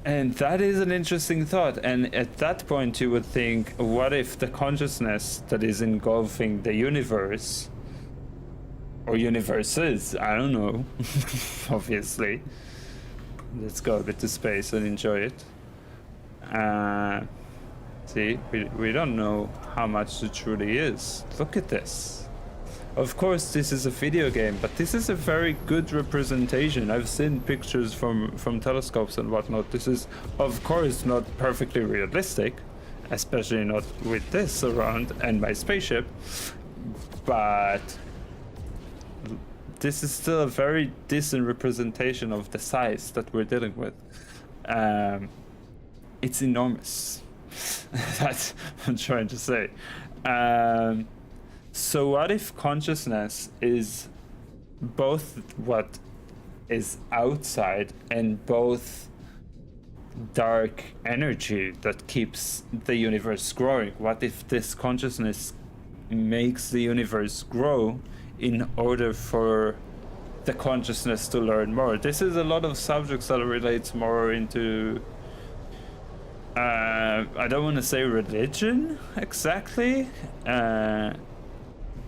And that is an interesting thought. And at that point, you would think, what if the consciousness that is engulfing the universe, or universes, I don't know, obviously. Let's go a bit to space and enjoy it. See, we don't know how much it truly is. Look at this. Of course, this is a video game, but this is a very good representation. I've seen pictures from telescopes and whatnot. This is, of course, not perfectly realistic, especially not with this around and my spaceship, but this is still a very decent representation of the size that we're dealing with. It's enormous. That's what I'm trying to say. So what if consciousness is both what is outside and both dark energy that keeps the universe growing? What if this consciousness makes the universe grow in order for the consciousness to learn more? This is a lot of subjects that relates more into I don't want to say religion exactly,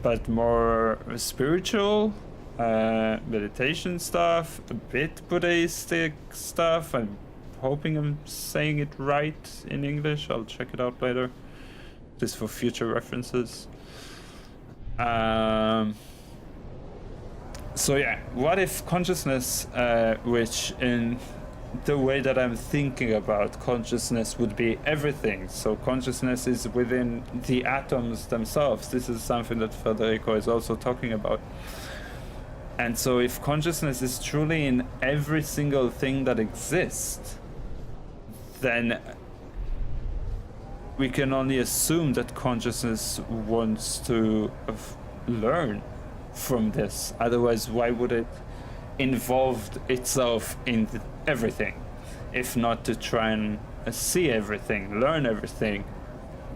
but more spiritual, meditation stuff, a bit Buddhistic stuff. I'm hoping I'm saying it right in English. I'll check it out later, just for future references. So yeah, what if consciousness, which in the way that I'm thinking about consciousness would be everything. So consciousness is within the atoms themselves. This is something that Federico is also talking about. And so if consciousness is truly in every single thing that exists, then we can only assume that consciousness wants to learn from this. Otherwise, why would it involve itself in everything, if not to try and see everything, learn everything,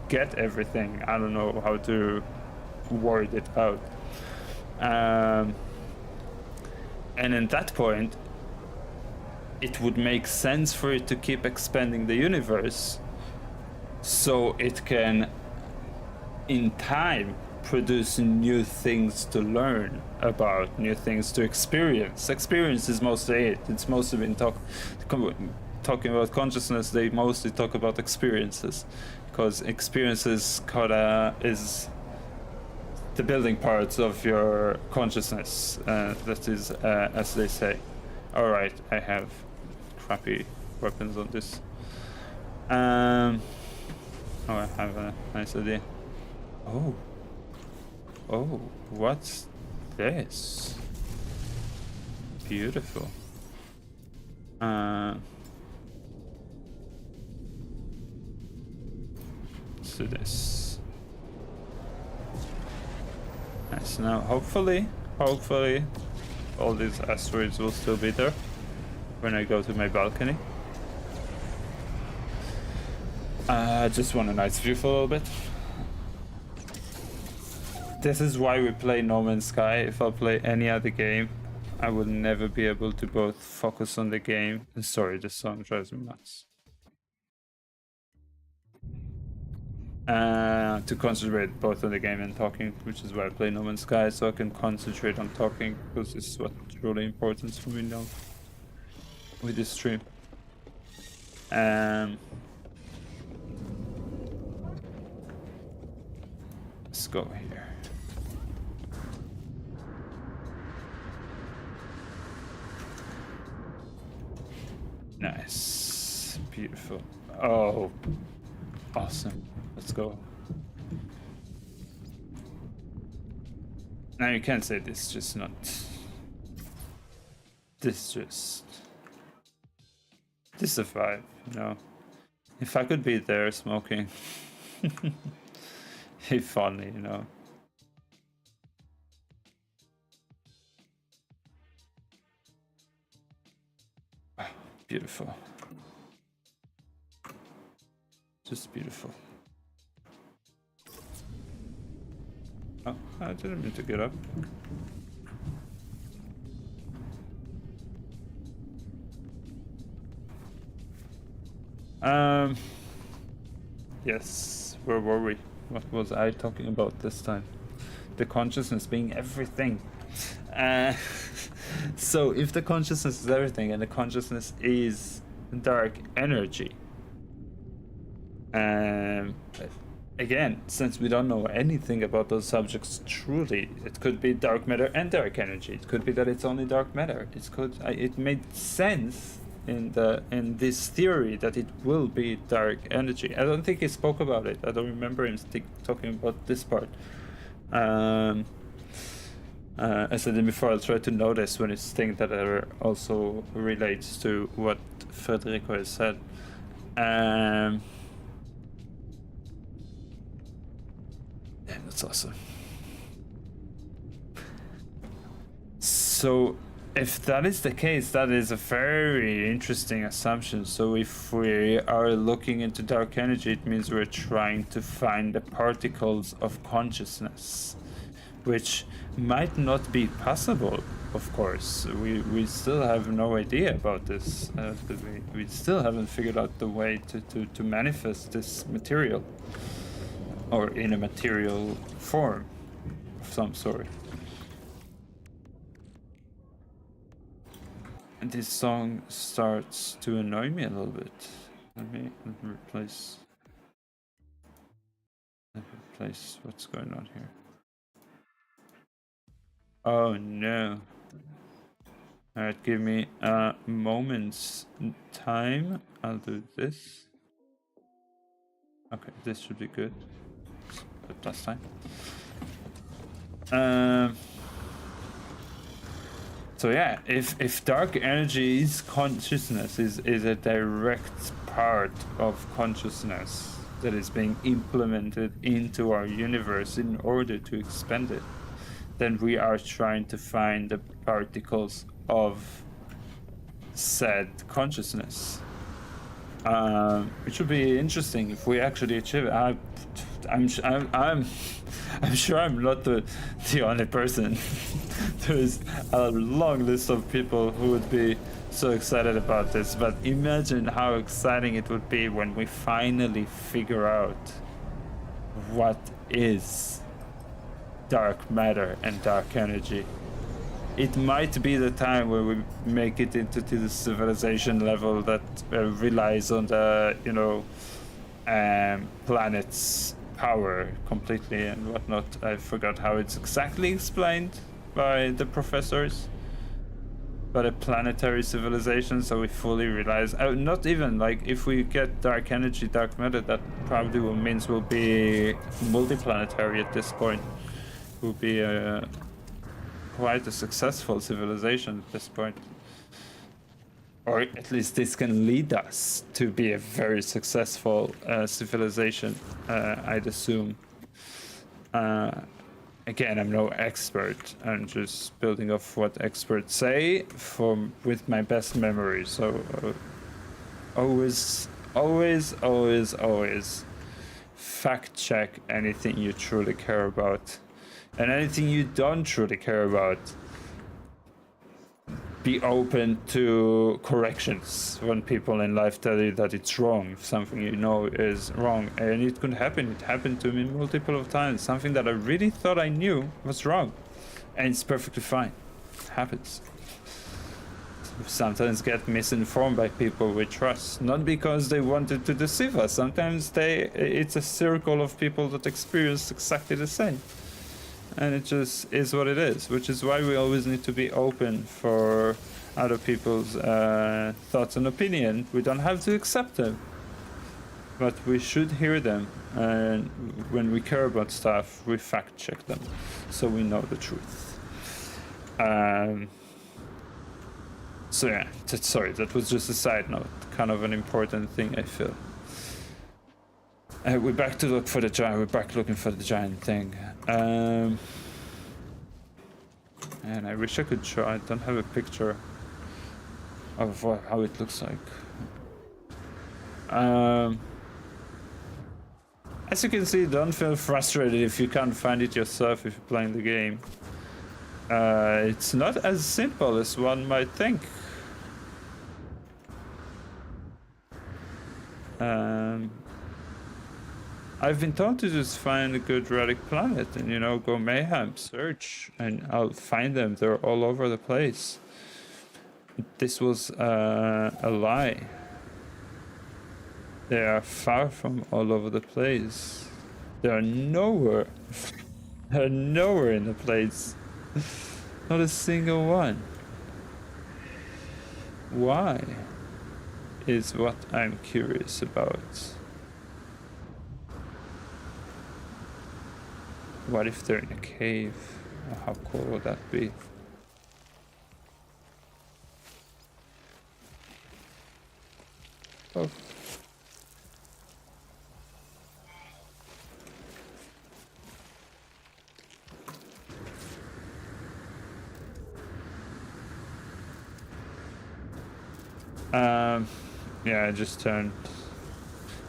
get everything? I don't know how to word it out. And at that point, it would make sense for it to keep expanding the universe, so it can, in time, produce new things to learn about, new things to experience. Experience is mostly it. It's mostly been talking about consciousness. They mostly talk about experiences, because experiences is the building parts of your consciousness. That is, as they say. All right, I have crappy weapons on this. Oh, I have a nice idea. Oh, what's this? Beautiful. Let's do this. Nice. Now, hopefully, all these asteroids will still be there when I go to my balcony. I just want a nice view for a little bit. This is why we play No Man's Sky. If I play any other game, I would never be able to both focus on the game. Sorry, this song drives me nuts. To concentrate both on the game and talking, which is why I play No Man's Sky, so I can concentrate on talking, because this is what's really important for me now with this stream. Let's go here. Nice. Beautiful. Oh, awesome. Let's go. Now you can't say this, just not. This is a vibe, you know. If I could be there smoking, it'd funny, you know. Beautiful. Just beautiful. Oh, I didn't mean to get up. Yes, where were we? What was I talking about this time? The consciousness being everything. So if the consciousness is everything and the consciousness is dark energy, again, since we don't know anything about those subjects truly, it could be dark matter and dark energy. It could be that it's only dark matter. It made sense in this theory that it will be dark energy. I don't think he spoke about it. I don't remember him talking about this part. As I did before, I'll try to notice when it's things that are also relates to what Federico has said. Yeah, that's awesome. So, if that is the case, that is a very interesting assumption. So if we are looking into dark energy, it means we're trying to find the particles of consciousness, which might not be possible, of course. We still have no idea about this. We still haven't figured out the way to manifest this material, or in a material form of some sort. And this song starts to annoy me a little bit. Let me replace what's going on here. Oh no. Alright, give me a moment's time. I'll do this. Okay, this should be good. But last time. So yeah, if dark energy is consciousness, is a direct part of consciousness that is being implemented into our universe in order to expand it, then we are trying to find the particles of said consciousness. It would be interesting if we actually achieve it. I'm sure I'm not the only person. There's a long list of people who would be so excited about this, but imagine how exciting it would be when we finally figure out what is dark matter and dark energy. It might be the time where we make it into the civilization level that relies on the, planet's power completely and whatnot. I forgot how it's exactly explained by the professors, but a planetary civilization, so we fully realize, not even like if we get dark energy, dark matter, that probably means we'll be multiplanetary at this point. We'll be quite a successful civilization at this point. Or at least this can lead us to be a very successful civilization, I'd assume. Again, I'm no expert. I'm just building off what experts say with my best memory. So always fact check anything you truly care about. And anything you don't truly care about, be open to corrections when people in life tell you that it's wrong, if something you know is wrong. And it could happen. It happened to me multiple of times. Something that I really thought I knew was wrong. And it's perfectly fine. It happens. Sometimes get misinformed by people we trust, not because they wanted to deceive us. Sometimes it's a circle of people that experience exactly the same. And it just is what it is, which is why we always need to be open for other people's thoughts and opinion. We don't have to accept them, but we should hear them. And when we care about stuff, we fact check them, so we know the truth. So yeah, sorry, that was just a side note, kind of an important thing, I feel. We're back to look for the giant. We're back looking for the giant thing. And I wish I could show. I don't have a picture of how it looks like. As you can see, don't feel frustrated if you can't find it yourself if you're playing the game. It's not as simple as one might think. I've been told to just find a good relic planet and, you know, go mayhem, search, and I'll find them. They're all over the place. This was a lie. They are far from all over the place. They are nowhere. They're nowhere in the place. Not a single one. Why? Is what I'm curious about. What if they're in a cave? How cool would that be? Oh. Yeah, I just turned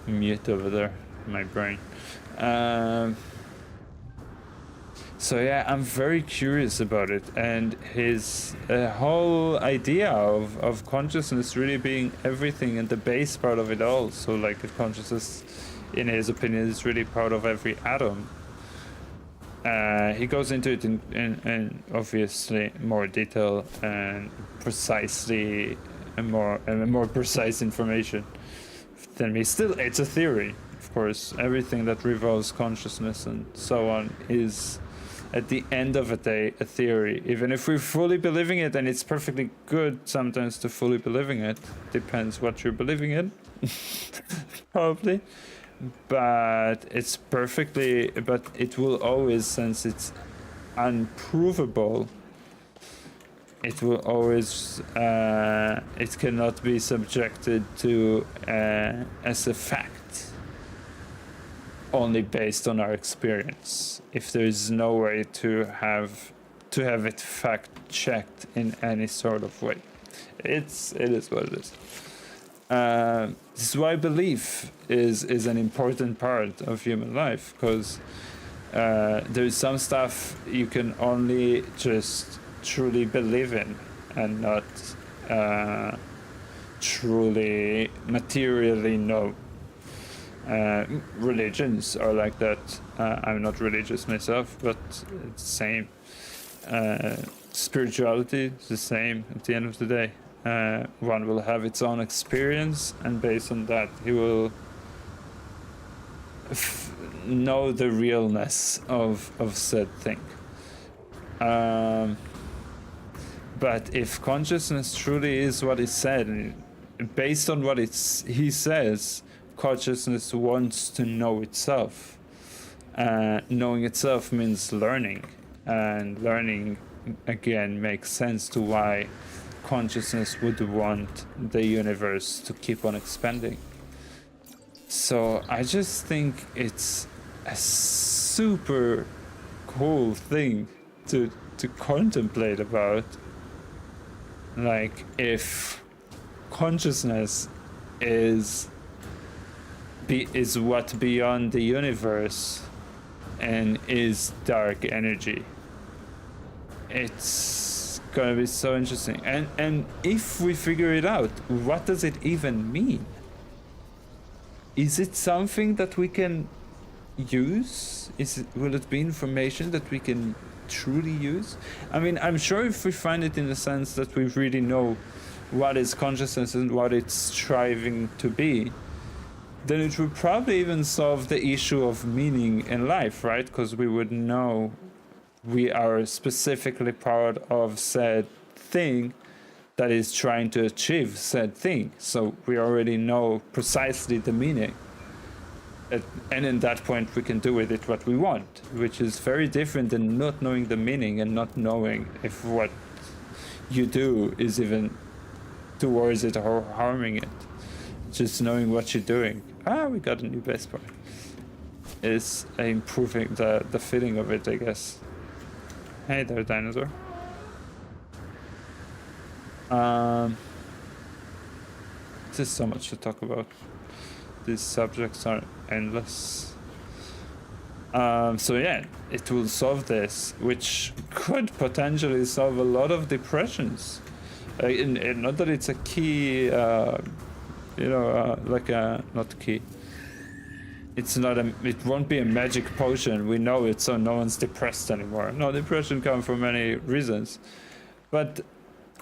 mute over there in my brain. So yeah, I'm very curious about it, and his whole idea of consciousness really being everything and the base part of it all. So like the consciousness, in his opinion, is really part of every atom. He goes into it in obviously more detail and precisely and more precise information than me. Still, it's a theory, of course. Everything that revolves consciousness and so on is, at the end of the day, a theory. Even if we're fully believing it, and it's perfectly good sometimes to fully believing it, depends what you're believing in, probably. But it's perfectly, but it will always, since it's unprovable, it will always, it cannot be subjected to as a fact, only based on our experience. If there is no way to have it fact checked in any sort of way, it is what it is. This is why belief is an important part of human life, because there's some stuff you can only just truly believe in and not truly materially know. Religions are like that. I'm not religious myself, but it's the same. Spirituality is the same at the end of the day. One will have its own experience, and based on that he will know the realness of said thing. But if consciousness truly is what is said, based on what he says, consciousness wants to know itself. Knowing itself means learning, and learning again makes sense to why consciousness would want the universe to keep on expanding. So I just think it's a super cool thing to contemplate about. Like, if consciousness is what beyond the universe and is dark energy. It's gonna be so interesting. And if we figure it out, what does it even mean? Is it something that we can use? Will it be information that we can truly use? I mean, I'm sure if we find it in the sense that we really know what is consciousness and what it's striving to be, then it would probably even solve the issue of meaning in life, right? Because we would know we are specifically part of said thing that is trying to achieve said thing. So we already know precisely the meaning. And in that point, we can do with it what we want, which is very different than not knowing the meaning and not knowing if what you do is even towards it or harming it. Just knowing what you're doing. We got a new best part. Is improving the feeling of it, I guess. Hey there, dinosaur. There's so much to talk about. These subjects are endless. So yeah, it will solve this, which could potentially solve a lot of depressions. Not that it's a key, not key. It won't be a magic potion. We know it, so no one's depressed anymore. No, depression comes from many reasons, but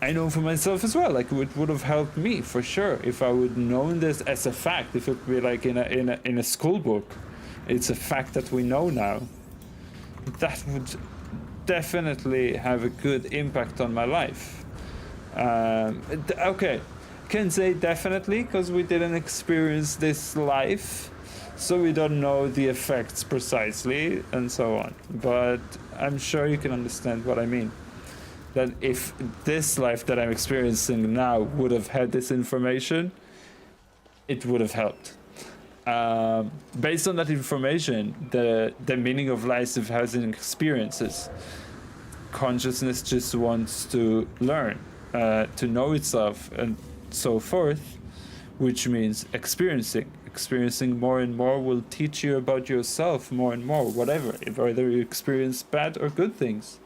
I know for myself as well. Like it would have helped me for sure if I would known this as a fact. If it would be like in a school book, it's a fact that we know now. That would definitely have a good impact on my life. Okay, can say definitely because we didn't experience this life. So we don't know the effects precisely and so on. But I'm sure you can understand what I mean. That if this life that I'm experiencing now would have had this information, it would have helped. Based on that information, the meaning of life is having experiences. Consciousness just wants to learn, to know itself and so forth, which means experiencing. Experiencing more and more will teach you about yourself more and more, whatever, whether you experience bad or good things,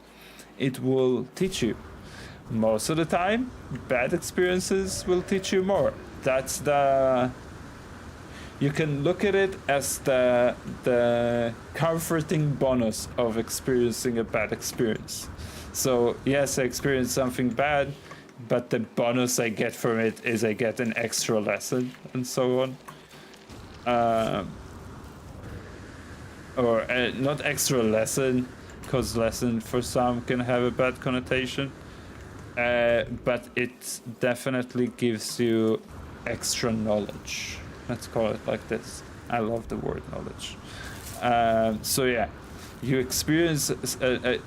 it will teach you. Most of the time, bad experiences will teach you more. That's you can look at it as the comforting bonus of experiencing a bad experience. So yes, I experienced something bad, but the bonus I get from it is I get an extra lesson and so on. Not extra lesson, because lesson for some can have a bad connotation, but it definitely gives you extra knowledge. Let's call it like this. I love the word knowledge. So yeah, you experience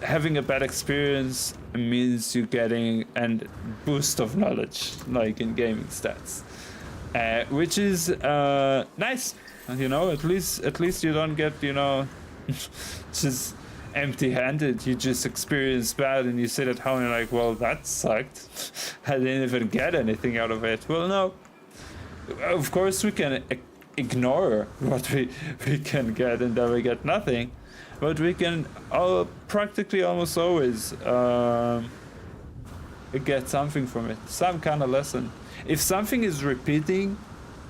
having a bad experience means you getting a boost of knowledge, like in gaming stats. Which is nice, you know. At least you don't get, just empty-handed. You just experience bad, and you sit at home and you're like, well, that sucked. I didn't even get anything out of it. Well, no. Of course, we can ignore what we can get, and then we get nothing. But we can practically almost always get something from it, some kind of lesson. If something is repeating,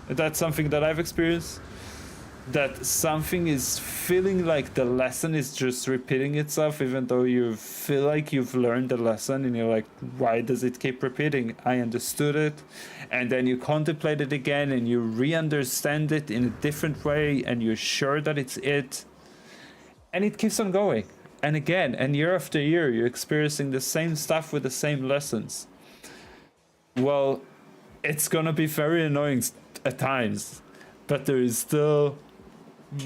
that's something that I've experienced, that something is feeling like the lesson is just repeating itself, even though you feel like you've learned the lesson and you're like, why does it keep repeating? I understood it. And then you contemplate it again and you re-understand it in a different way and you're sure that it's it. And it keeps on going. And again, and year after year, you're experiencing the same stuff with the same lessons. Well, it's gonna be very annoying at times, but there is still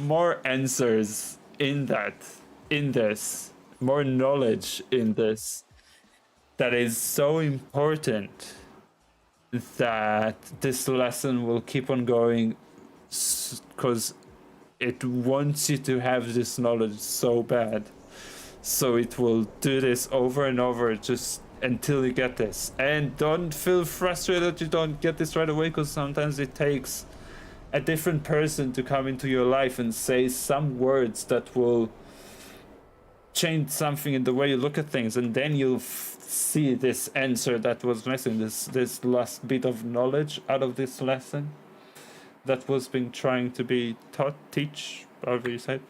more answers in this, more knowledge in this, that is so important that this lesson will keep on going, because it wants you to have this knowledge so bad. So it will do this over and over, just until you get this. And don't feel frustrated that you don't get this right away, because sometimes it takes a different person to come into your life and say some words that will change something in the way you look at things, and then you'll see this answer that was missing, this last bit of knowledge out of this lesson that was being trying to be taught, teach, however you say it.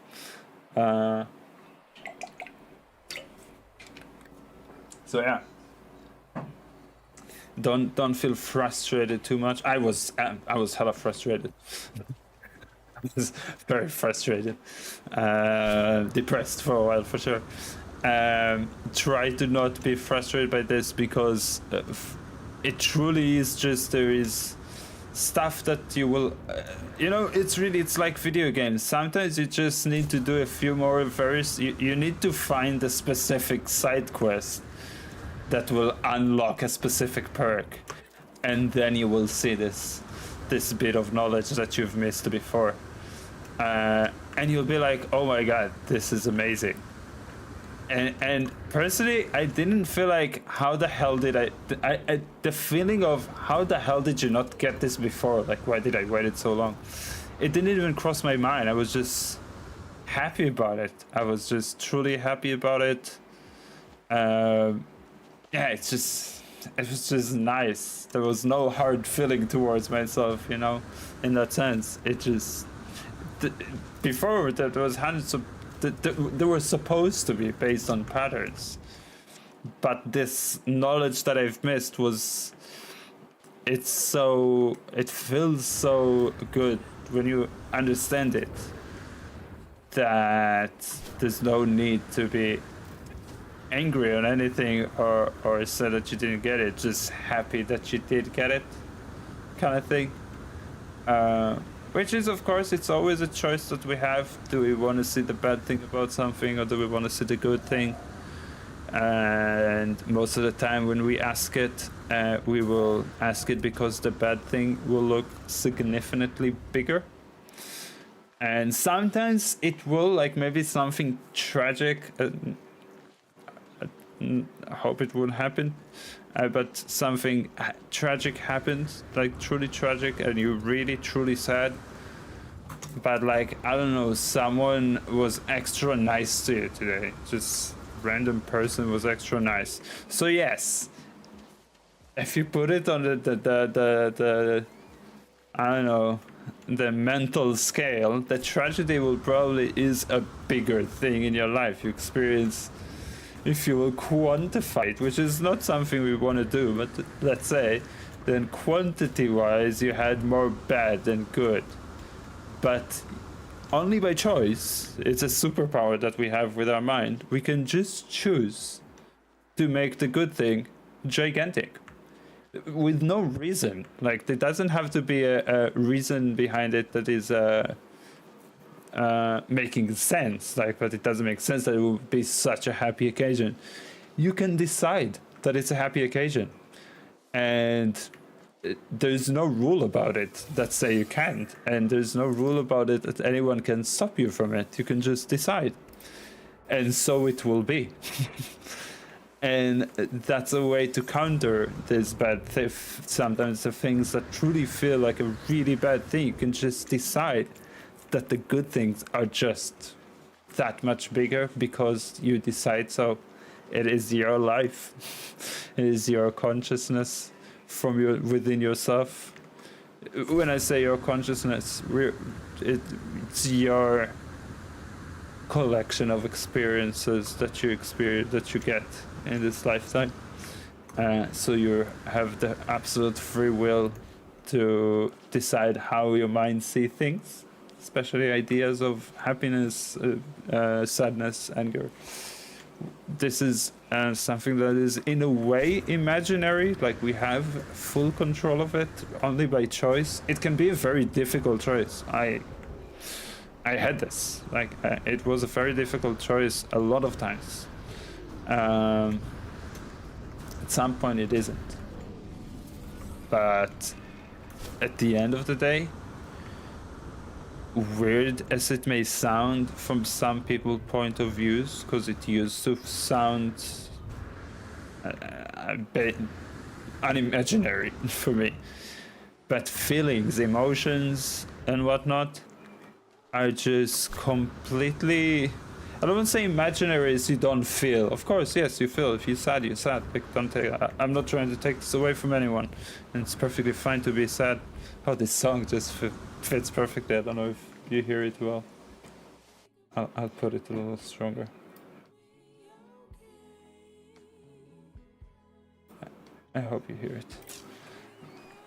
So yeah, don't feel frustrated too much. I was hella frustrated. I was very frustrated, depressed for a while for sure. Try to not be frustrated by this, because it truly is just, there is stuff that you will it's like video games. Sometimes you just need to do a few more you need to find a specific side quest that will unlock a specific perk, and then you will see this bit of knowledge that you've missed before, and you'll be like, oh my god, this is amazing. And personally, I didn't feel like, how the hell did I the feeling of how the hell did you not get this before? Like, why did I wait it so long? It didn't even cross my mind. I was just happy about it. I was just truly happy about it. Yeah, it was just nice. There was no hard feeling towards myself, in that sense. It just, before there was hundreds of, they were supposed to be based on patterns, but this knowledge that I've missed it feels so good when you understand it, that there's no need to be angry on anything or say that you didn't get it, just happy that you did get it, kind of thing. Which is, of course, it's always a choice that we have. Do we want to see the bad thing about something, or do we want to see the good thing? And most of the time when we ask it, we will ask it because the bad thing will look significantly bigger. And sometimes it will, like maybe something tragic. I hope it won't happen, but something tragic happens, like truly tragic, and you're really truly sad. But like, I don't know, someone was extra nice to you today. Just random person was extra nice. So yes, if you put it on the I don't know, the mental scale, the tragedy will probably is a bigger thing in your life you experience. If you will quantify it, which is not something we want to do, but let's say, then quantity-wise, you had more bad than good. But only by choice. It's a superpower that we have with our mind. We can just choose to make the good thing gigantic. With no reason. Like, there doesn't have to be a reason behind it that is making sense, like, but it doesn't make sense that it would be such a happy occasion. You can decide that it's a happy occasion, and there's no rule about it that say you can't, and there's no rule about it that anyone can stop you from it. You can just decide, and so it will be. And that's a way to counter this bad thing. Sometimes the things that truly feel like a really bad thing, you can just decide that the good things are just that much bigger because you decide so. It is your life. It is your consciousness from within yourself. When I say your consciousness, it's your collection of experiences that you get in this lifetime. So you have the absolute free will to decide how your mind sees things, especially ideas of happiness, sadness, anger. This is something that is in a way imaginary, like we have full control of it only by choice. It can be a very difficult choice. I had this, like it was a very difficult choice a lot of times. At some point it isn't, but at the end of the day, weird as it may sound from some people's point of views, because it used to sound a bit unimaginary for me, but feelings, emotions and whatnot are just completely, I don't want to say imaginary is you don't feel. Of course, yes, you feel. If you're sad, you're sad. Like, don't take. I'm not trying to take this away from anyone, and it's perfectly fine to be sad. Oh, this song just fits perfectly. I don't know if you hear it well. I'll put it a little stronger. I hope you hear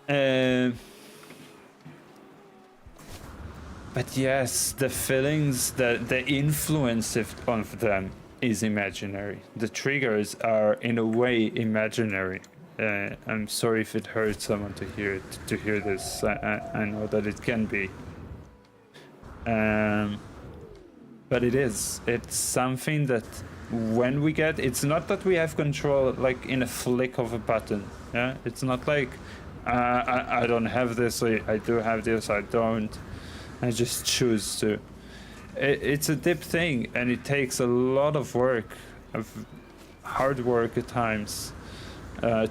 it. But yes, the feelings, the influence of them is imaginary. The triggers are in a way imaginary. I'm sorry if it hurts someone to hear this. I know that it can be. But it is. It's something that when we get, it's not that we have control like in a flick of a button. Yeah, it's not like I don't have this, I do have this, I don't. I just choose to. It's a deep thing, and it takes a lot of work, of hard work at times. And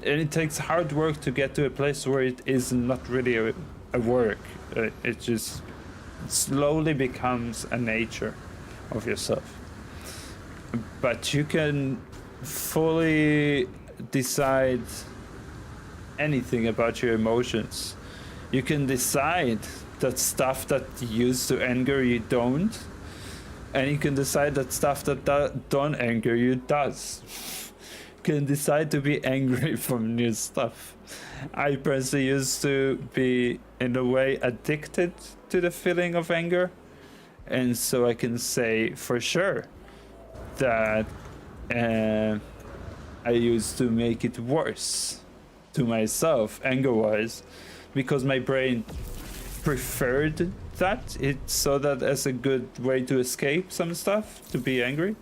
it takes hard work to get to a place where it is not really a work. It just slowly becomes a nature of yourself. But you can fully decide anything about your emotions. You can decide that stuff that used to anger you don't, and you can decide that stuff that don't anger you does. You can decide to be angry from new stuff. I personally used to be in a way addicted to the feeling of anger, and so I can say for sure that I used to make it worse to myself anger-wise, because my brain preferred that. It saw that as a good way to escape some stuff, to be angry.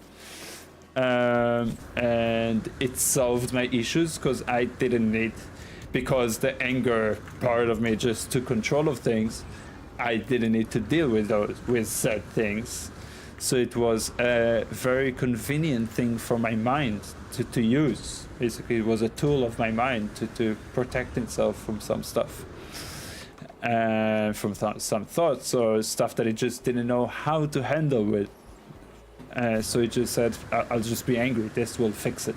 And it solved my issues because I didn't need, because the anger part of me just took control of things. I didn't need to deal with said things. So it was a very convenient thing for my mind to use. Basically, it was a tool of my mind to protect itself from some stuff. From some thoughts or stuff that it just didn't know how to handle with. So it just said, I'll just be angry, this will fix it.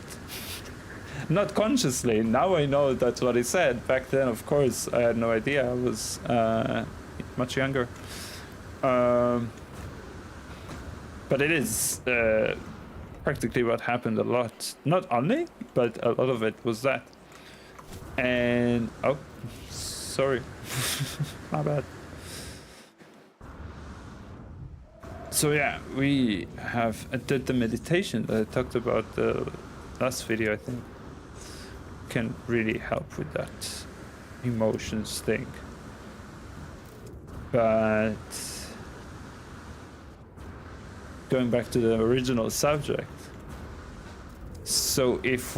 Not consciously, now I know that's what he said. Back then, of course, I had no idea. I was much younger. But it is practically what happened a lot. Not only, but a lot of it was that. And, oh, sorry. My bad. So yeah, we have the meditation that I talked about the last video, I think, can really help with that emotions thing. But going back to the original subject, so if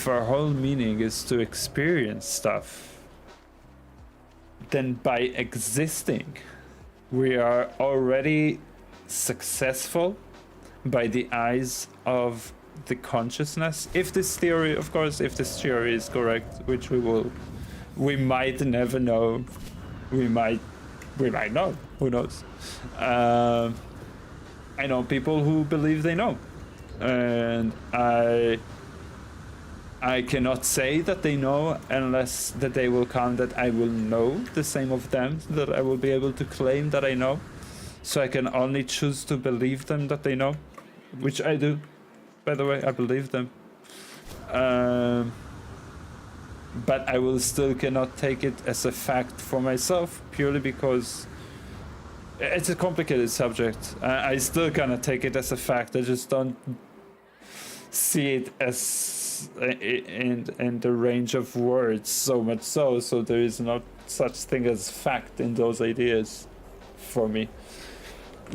our whole meaning is to experience stuff, then by existing, we are already successful by the eyes of the consciousness. If this theory, of course, if this theory is correct, which we might never know. We might know. Who knows? I know people who believe they know, and I cannot say that they know unless the day will come that I will know the same of them, that I will be able to claim that I know. So I can only choose to believe them that they know, which I do. By the way, I believe them. But I will still cannot take it as a fact for myself, purely because it's a complicated subject. I still cannot take it as a fact. I just don't see it as in the range of words so much so there is not such thing as fact in those ideas for me.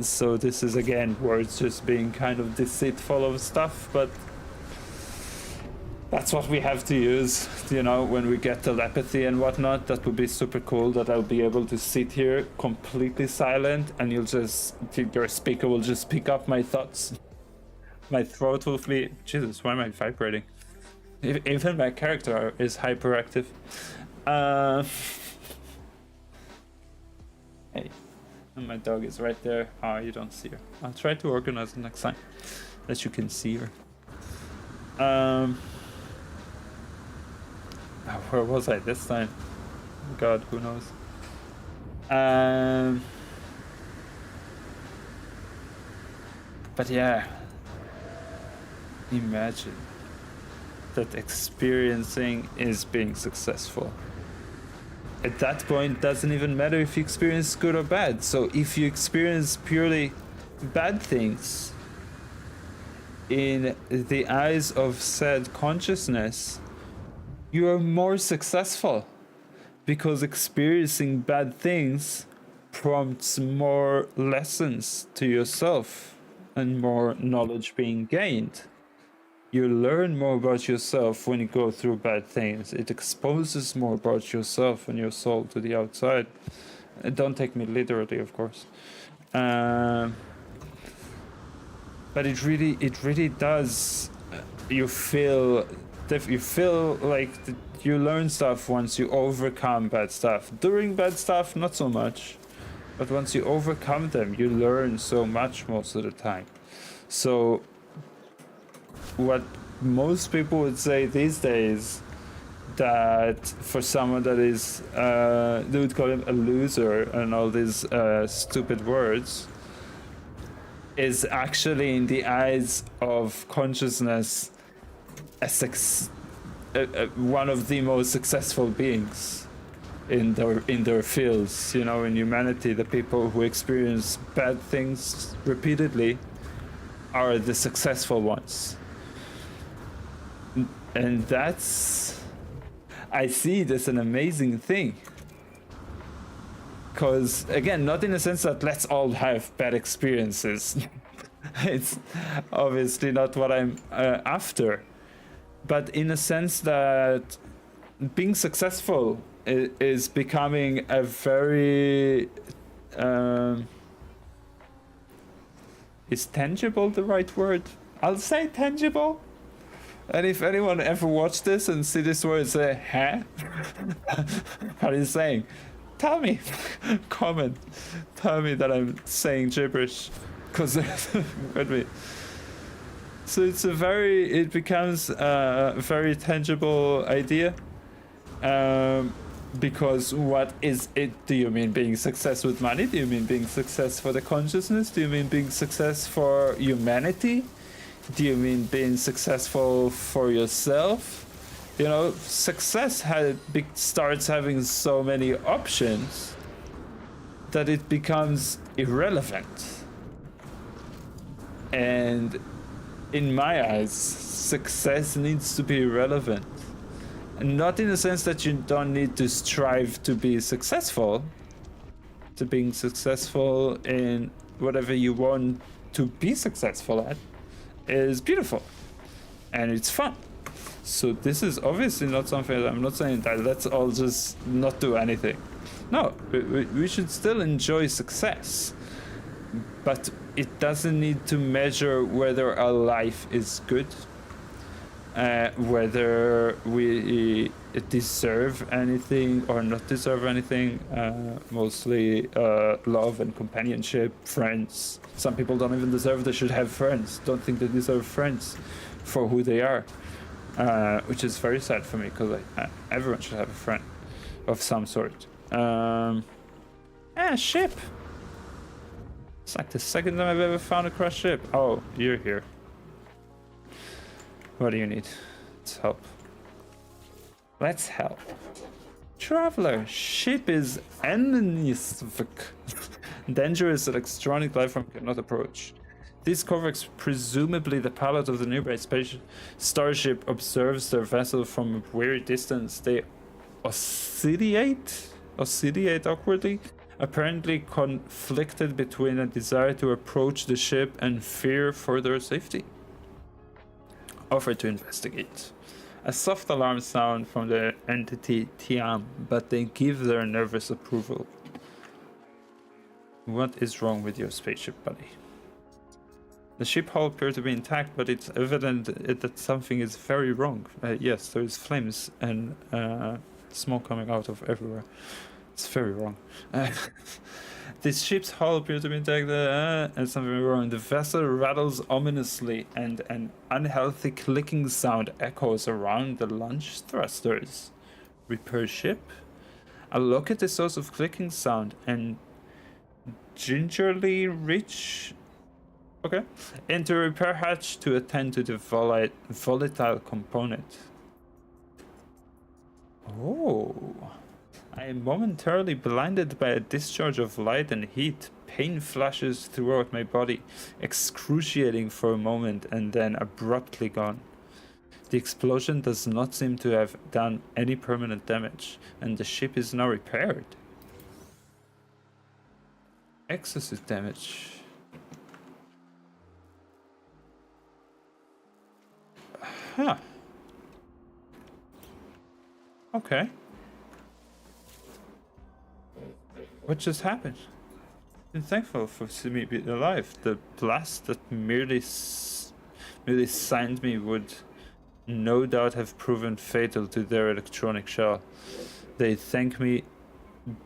So this is again words just being kind of deceitful of stuff, but that's what we have to use, you know, when we get telepathy and whatnot. That would be super cool, that I'll be able to sit here completely silent and your speaker will just pick up my thoughts. My throat will be, Jesus, why am I vibrating? Even my character is hyperactive. Hey. And my dog is right there. Oh, you don't see her. I'll try to organize it next time that you can see her. Where was I this time? God, who knows? But yeah, imagine that experiencing is being successful. At that point, doesn't even matter if you experience good or bad. So if you experience purely bad things, in the eyes of said consciousness, you are more successful, because experiencing bad things prompts more lessons to yourself and more knowledge being gained. You learn more about yourself when you go through bad things. It exposes more about yourself and your soul to the outside. Don't take me literally, of course. But it really does. You feel like you learn stuff once you overcome bad stuff. During bad stuff, not so much. But once you overcome them, you learn so much most of the time. So what most people would say these days, that for someone that is they would call him a loser and all these stupid words, is actually in the eyes of consciousness one of the most successful beings in their fields. You know, in humanity, the people who experience bad things repeatedly are the successful ones. And I see it as an amazing thing. Because, again, not in the sense that let's all have bad experiences. It's obviously not what I'm after. But in a sense that being successful is becoming a very... is tangible the right word? I'll say tangible. And if anyone ever watched this and see this word and say, huh? What are you saying? Tell me. Comment. Tell me that I'm saying gibberish. Because so it becomes a very tangible idea. Because what is it? Do you mean being success with money? Do you mean being success for the consciousness? Do you mean being success for humanity? Do you mean being successful for yourself? You know, success starts having so many options that it becomes irrelevant. And in my eyes, success needs to be relevant. And not in the sense that you don't need to strive to be successful, to being successful in whatever you want to be successful at is beautiful and it's fun. So this is obviously not something that I'm not saying that let's all just not do anything. No, we should still enjoy success, but it doesn't need to measure whether our life is good, whether we deserve anything or not deserve anything. Mostly love and companionship, friends. Some people don't even deserve they should have friends. Don't think they deserve friends for who they are, which is very sad for me, because everyone should have a friend of some sort. Ship. It's like the second time I've ever found a crashed ship. Oh, you're here. What do you need? Let's help. Let's help. Traveler, ship is Enisvik. Dangerous electronic life form cannot approach. This covers presumably the pilot of the nearby starship observes their vessel from a weary distance. They oscillate awkwardly, apparently conflicted between a desire to approach the ship and fear for their safety. Offer to investigate. A soft alarm sound from the entity Tiam, but they give their nervous approval. What is wrong with your spaceship, buddy? The ship hull appears to be intact, but it's evident that something is very wrong. Yes, there is flames and smoke coming out of everywhere. It's very wrong. This ship's hull appears to be intact, and something wrong. The vessel rattles ominously, and an unhealthy clicking sound echoes around the launch thrusters. Repair ship? I look at the source of clicking sound and gingerly reach into repair hatch to attend to the volatile component. Oh. I am momentarily blinded by a discharge of light and heat. Pain flashes throughout my body, excruciating for a moment and then abruptly gone. The explosion does not seem to have done any permanent damage, and the ship is now repaired. Excessive damage. Huh. Okay. What just happened? I'm thankful for seeing me be alive. The blast that merely signed me would no doubt have proven fatal to their electronic shell. They thank me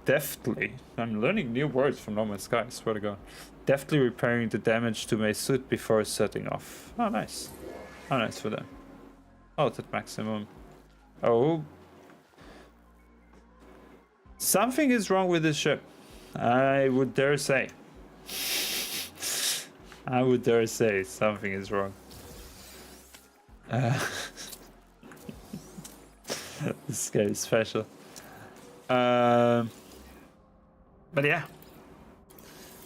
deftly. I'm learning new words from No Man's Sky, I swear to God. Deftly repairing the damage to my suit before setting off. Oh, nice. Oh, nice for them. Oh, it's at maximum. Oh. Something is wrong with this ship. I would dare say. I would dare say something is wrong. This guy is special. But yeah.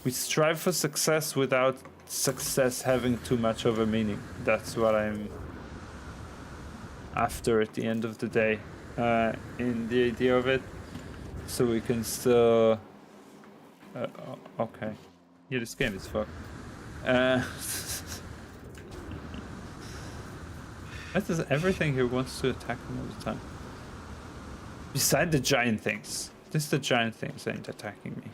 We strive for success without success having too much of a meaning. That's what I'm after at the end of the day. In the idea of it. So we can still... okay. Yeah, this game is fucked. That is everything he wants to attack him all the time. Beside the giant things. Just the giant things ain't attacking me.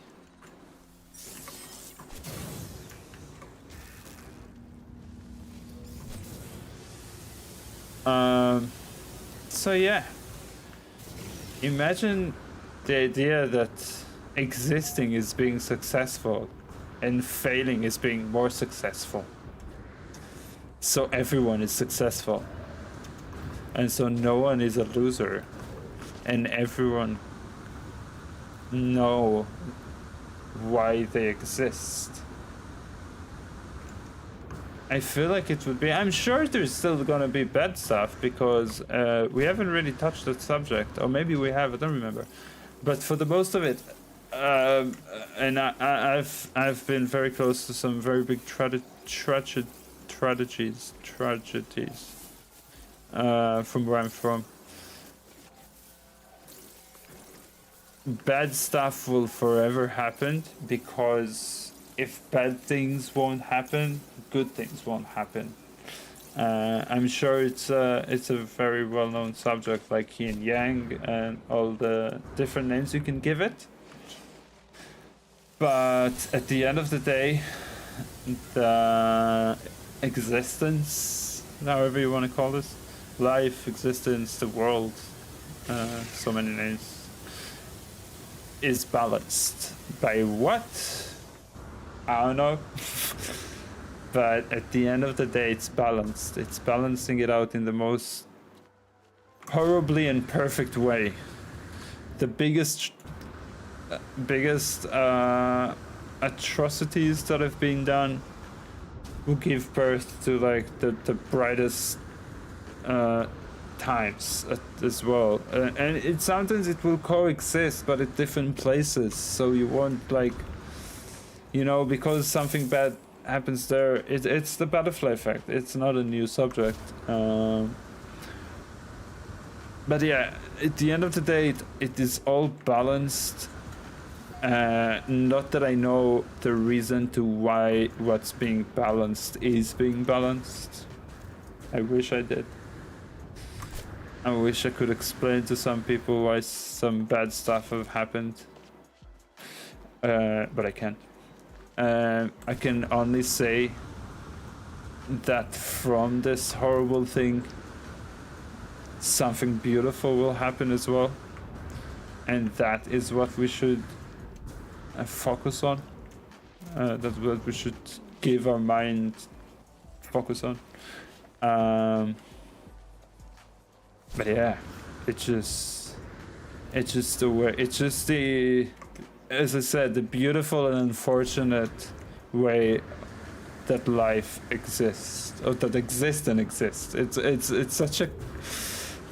So yeah. Imagine the idea that existing is being successful and failing is being more successful. So everyone is successful. And so no one is a loser. And everyone know why they exist. I feel like it would be... I'm sure there's still gonna be bad stuff because we haven't really touched that subject. Or maybe we have, I don't remember. But for the most of it, and I've been very close to some very big tragedies from where I'm from. Bad stuff will forever happen because if bad things won't happen, good things won't happen. I'm sure it's a very well-known subject like yin yang and all the different names you can give it. But at the end of the day, the existence, however you want to call this, life, existence, the world, so many names, is balanced. By what? I don't know. But at the end of the day, it's balanced. It's balancing it out in the most horribly and perfect way. The biggest atrocities that have been done will give birth to like the brightest times as well. And it sometimes it will coexist, but at different places. So you won't like, you know, because something bad happens there, it's the butterfly effect. It's not a new subject. But yeah, at the end of the day, it is all balanced. Not that I know the reason to why what's being balanced is being balanced. I wish I did. I wish I could explain to some people why some bad stuff have happened. But I can't. I can only say that from this horrible thing, something beautiful will happen as well. and that is what we should focus on. That's what we should give our mind focus on. But yeah, it's just the way, it's just the, as I said, the beautiful and unfortunate way that life exists, or that exists and exists. It's such a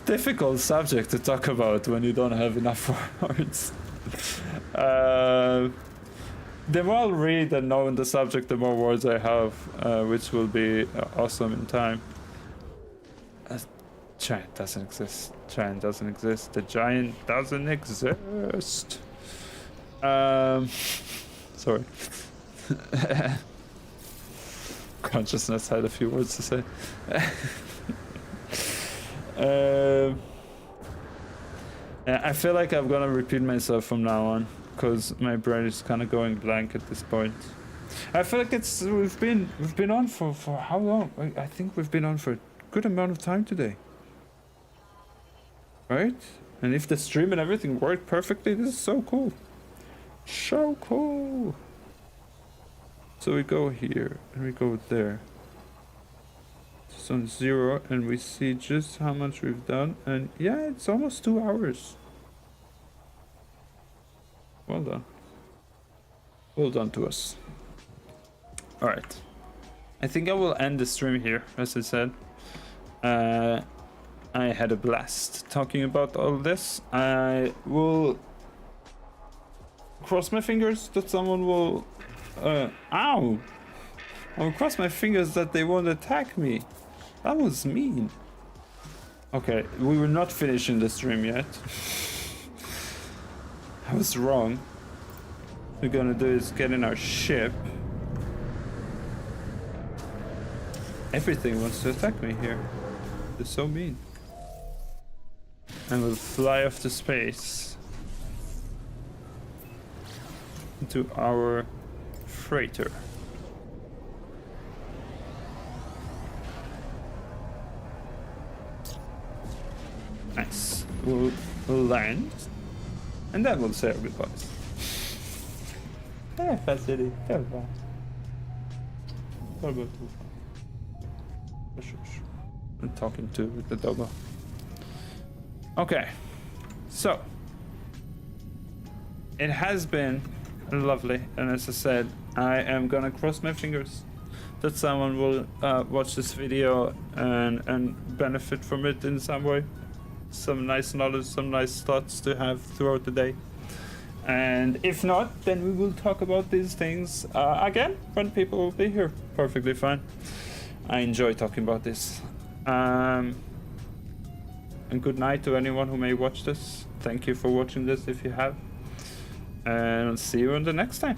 difficult subject to talk about when you don't have enough words. The more I'll read and know in the subject, the more words I have, which will be awesome in time. Giant doesn't exist. Giant doesn't exist. The giant doesn't exist. Sorry. Consciousness had a few words to say. Yeah, I feel like I'm gonna repeat myself from now on, because my brain is kind of going blank at this point. I feel like we've been on for how long? I think we've been on for a good amount of time today. Right? And if the stream and everything worked perfectly, this is so cool. So cool. So we go here and we go there. It's on 0 and we see just how much we've done, and yeah, it's almost 2 hours. Well done. Well done to us. Alright. I think I will end the stream here, as I said. I had a blast talking about all this. I will cross my fingers that someone will... ow! I will cross my fingers that they won't attack me. That was mean. Okay, we were not finishing the stream yet. I was wrong. What we're gonna do is get in our ship. Everything wants to attack me here. They're so mean. And we'll fly off to space into our freighter. Nice. We'll land, and then we'll say our goodbyes. Hey, Fat City. Goodbye. What about I'm talking to the doggo. Okay, so it has been lovely, and as I said, I am gonna cross my fingers that someone will watch this video and benefit from it in some way. Some nice knowledge, some nice thoughts to have throughout the day. And if not, then we will talk about these things again when people will be here. Perfectly fine. I enjoy talking about this. And good night to anyone who may watch this. Thank you for watching this if you have. And I'll see you on the next time.